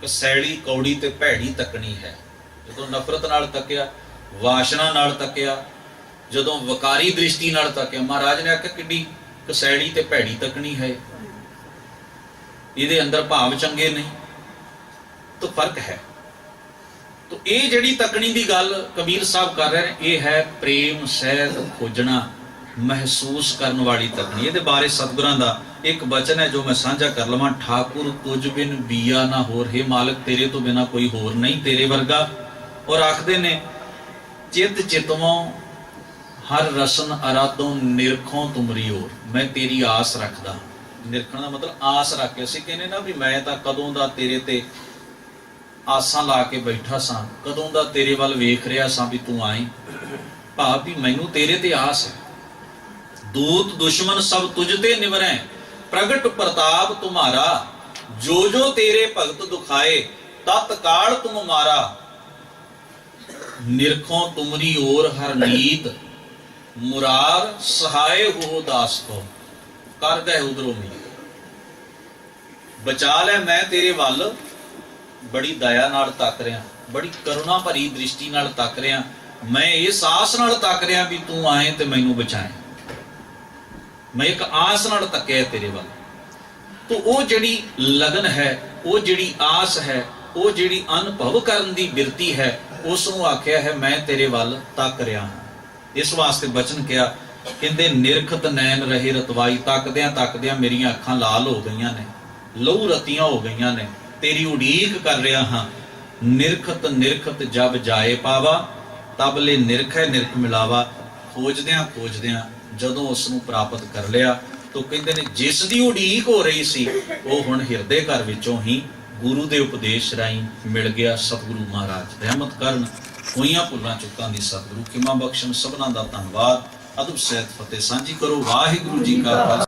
ਕਸੈਲੀ ਕੌੜੀ ਤੇ ਭੈੜੀ ਤੱਕਣੀ ਹੈ। ਜਦੋਂ ਨਫ਼ਰਤ ਨਾਲ ਤੱਕਿਆ, ਵਾਸ਼ਨਾ ਨਾਲ ਤੱਕਿਆ, ਜਦੋਂ ਵਕਾਰੀ ਦ੍ਰਿਸ਼ਟੀ ਨਾਲ ਤੱਕਿਆ, ਮਹਾਰਾਜ ਨੇ ਆਖਿਆ ਕਿੱਡੀ ਕਸੈਲੀ ਤੇ ਭੈੜੀ ਤੱਕਣੀ ਹੈ, ਇਹਦੇ ਅੰਦਰ ਭਾਵ ਚੰਗੇ ਨਹੀਂ। ਤਾਂ ਫਰਕ ਹੈ। ਤਾਂ ਇਹ ਜਿਹੜੀ ਤੱਕਣੀ ਦੀ ਗੱਲ ਕਬੀਰ ਸਾਹਿਬ ਕਰ ਰਹੇ ਨੇ, ਇਹ ਹੈ ਪ੍ਰੇਮ ਸਹਿਤ ਖੋਜਣਾ, ਮਹਿਸੂਸ ਕਰਨ ਵਾਲੀ ਤੱਕਣੀ। ਇਹਦੇ ਬਾਰੇ ਸਤਿਗੁਰਾਂ ਦਾ ਇੱਕ ਬਚਨ ਹੈ ਜੋ ਮੈਂ ਸਾਂਝਾ ਕਰ ਲਵਾਂ। ਠਾਕੁਰ ਤੁਝ ਬਿਨ ਬੀਆ ਨਾ ਹੋਰ, ਹੈ ਮਾਲਕ ਤੇਰੇ ਤੋਂ ਬਿਨਾ ਕੋਈ ਹੋਰ ਨਹੀਂ ਤੇਰੇ ਵਰਗਾ। ਔਰ ਆਖਦੇ ਨੇ ਚਿਤ ਚਿਤਵੋਂ ਹਰ ਰਸਨ ਅਰਾਧੋਂ ਨਿਰਖੋਂ ਤੁਮਰੀ ਓਰ, ਮੈਂ ਤੇਰੀ ਆਸ ਰੱਖਦਾ। ਨਿਰਖਣ ਦਾ ਮਤਲਬ ਆਸ ਰੱਖ ਕੇ। ਅਸੀਂ ਕਹਿੰਦੇ ਨਾ ਵੀ ਮੈਂ ਤਾਂ ਕਦੋਂ ਦਾ ਤੇਰੇ ਤੇ ਆਸਾਂ ਲਾ ਕੇ ਬੈਠਾ ਸਾਂ, ਕਦੋਂ ਦਾ ਤੇਰੇ ਵੱਲ ਵੇਖ ਰਿਹਾ ਸਾਂ ਵੀ ਤੂੰ ਆਏ। ਭਾਵ ਵੀ ਮੈਨੂੰ ਤੇਰੇ ਤੇ ਆਸ ਹੈ। ਦੂਤ ਦੁਸ਼ਮਨ ਸਭ ਤੁਝ ਤੇ ਨਿਵਰੈ, ਪ੍ਰਗਟ ਪ੍ਰਤਾਪ ਤੁਮਾਰਾ, ਜੋ ਜੋ ਤੇਰੇ ਭਗਤ ਦੁਖਾਏ, ਤਤਕਾਲ ਤੁਮ ਮਾਰਾ। ਨਿਰਖੋਂ ਤੁਮਰੀ ਓਰ ਹਰ ਨੀਤ, ਮੁਰਾਰ ਸਹਾਏ ਹੋ ਦਾਸ ਕੋ, ਕਰ ਗਏ ਉਧਰੋਂ ਮੀਤ। ਬਚਾ ਲੈ ਮੈਂ ਤੇਰੇ ਵੱਲ ਬੜੀ ਦਇਆ ਨਾਲ ਤੱਕ ਰਿਹਾ, ਬੜੀ ਕਰੁਣਾ ਭਰੀ ਦ੍ਰਿਸ਼ਟੀ ਨਾਲ ਤੱਕ ਰਿਹਾ, ਮੈਂ ਇਸ ਆਸ ਨਾਲ ਤੱਕ ਰਿਹਾ ਵੀ ਤੂੰ ਆਏ ਤੇ ਮੈਨੂੰ ਬਚਾਏ। ਮੈਂ ਇੱਕ ਆਸ ਨਾਲ ਤੱਕਿਆ ਤੇਰੇ ਵੱਲ। ਤੋ ਉਹ ਜਿਹੜੀ ਲਗਨ ਹੈ, ਉਹ ਜਿਹੜੀ ਆਸ ਹੈ, ਉਹ ਜਿਹੜੀ ਅਨੁਭਵ ਕਰਨ ਦੀ ਬਿਰਤੀ ਹੈ, ਉਸ ਨੂੰ ਆਖਿਆ ਹੈ ਮੈਂ ਤੇਰੇ ਵੱਲ ਤੱਕ ਰਿਹਾ ਹਾਂ। ਇਸ ਵਾਸਤੇ ਬਚਨ ਕਿਹਾ, ਕਹਿੰਦੇ ਨਿਰਖਤ ਨੈਣ ਰਹੇ ਰਤਵਾਈ, ਤੱਕਦਿਆਂ ਤੱਕਦਿਆਂ ਮੇਰੀਆਂ ਅੱਖਾਂ ਲਾਲ ਹੋ ਗਈਆਂ ਨੇ, ਲਹੂ ਰਤੀਆਂ ਹੋ ਗਈਆਂ ਨੇ, ਤੇਰੀ ਉਡੀਕ ਕਰ ਰਿਹਾ ਹਾਂ। ਨਿਰਖਤ ਨਿਰਖਤ ਜਬ ਜਾਏ ਪਾਵਾ, ਤਬ ਲੈ ਨਿਰਖੈ ਨਿਰਖ ਮਿਲਾਵਾ। ਖੋਜਦਿਆਂ ਖੋਜਦਿਆਂ ਜਦੋਂ ਉਸ ਨੂੰ ਪ੍ਰਾਪਤ ਕਰ ਲਿਆ, ਤਾਂ ਕਹਿੰਦੇ ਨੇ ਜਿਸ ਦੀ ਉਡੀਕ ਹੋ ਰਹੀ ਸੀ, ਉਹ ਹੁਣ ਹਿਰਦੇ ਘਰ ਵਿੱਚੋਂ ਹੀ ਗੁਰੂ ਦੇ ਉਪਦੇਸ਼ ਰਾਹੀਂ ਮਿਲ ਗਿਆ। ਸਤਿਗੁਰੂ ਮਹਾਰਾਜ ਰਹਿਮਤ ਕਰਨ, ਹੋਈਆਂ ਭੁੱਲਾਂ ਚੁੱਕਾਂ ਦੀ ਸਤਿਗੁਰੂ ਖਿਮਾ ਬਖਸ਼ਣ। ਸਭਨਾਂ ਦਾ ਧੰਨਵਾਦ। ਅਦਬ ਸਹਿਤ ਫਤਿਹ ਸਾਂਝੀ ਕਰੋ। ਵਾਹਿਗੁਰੂ ਜੀ ਕਾ ਖਾਲਸਾ।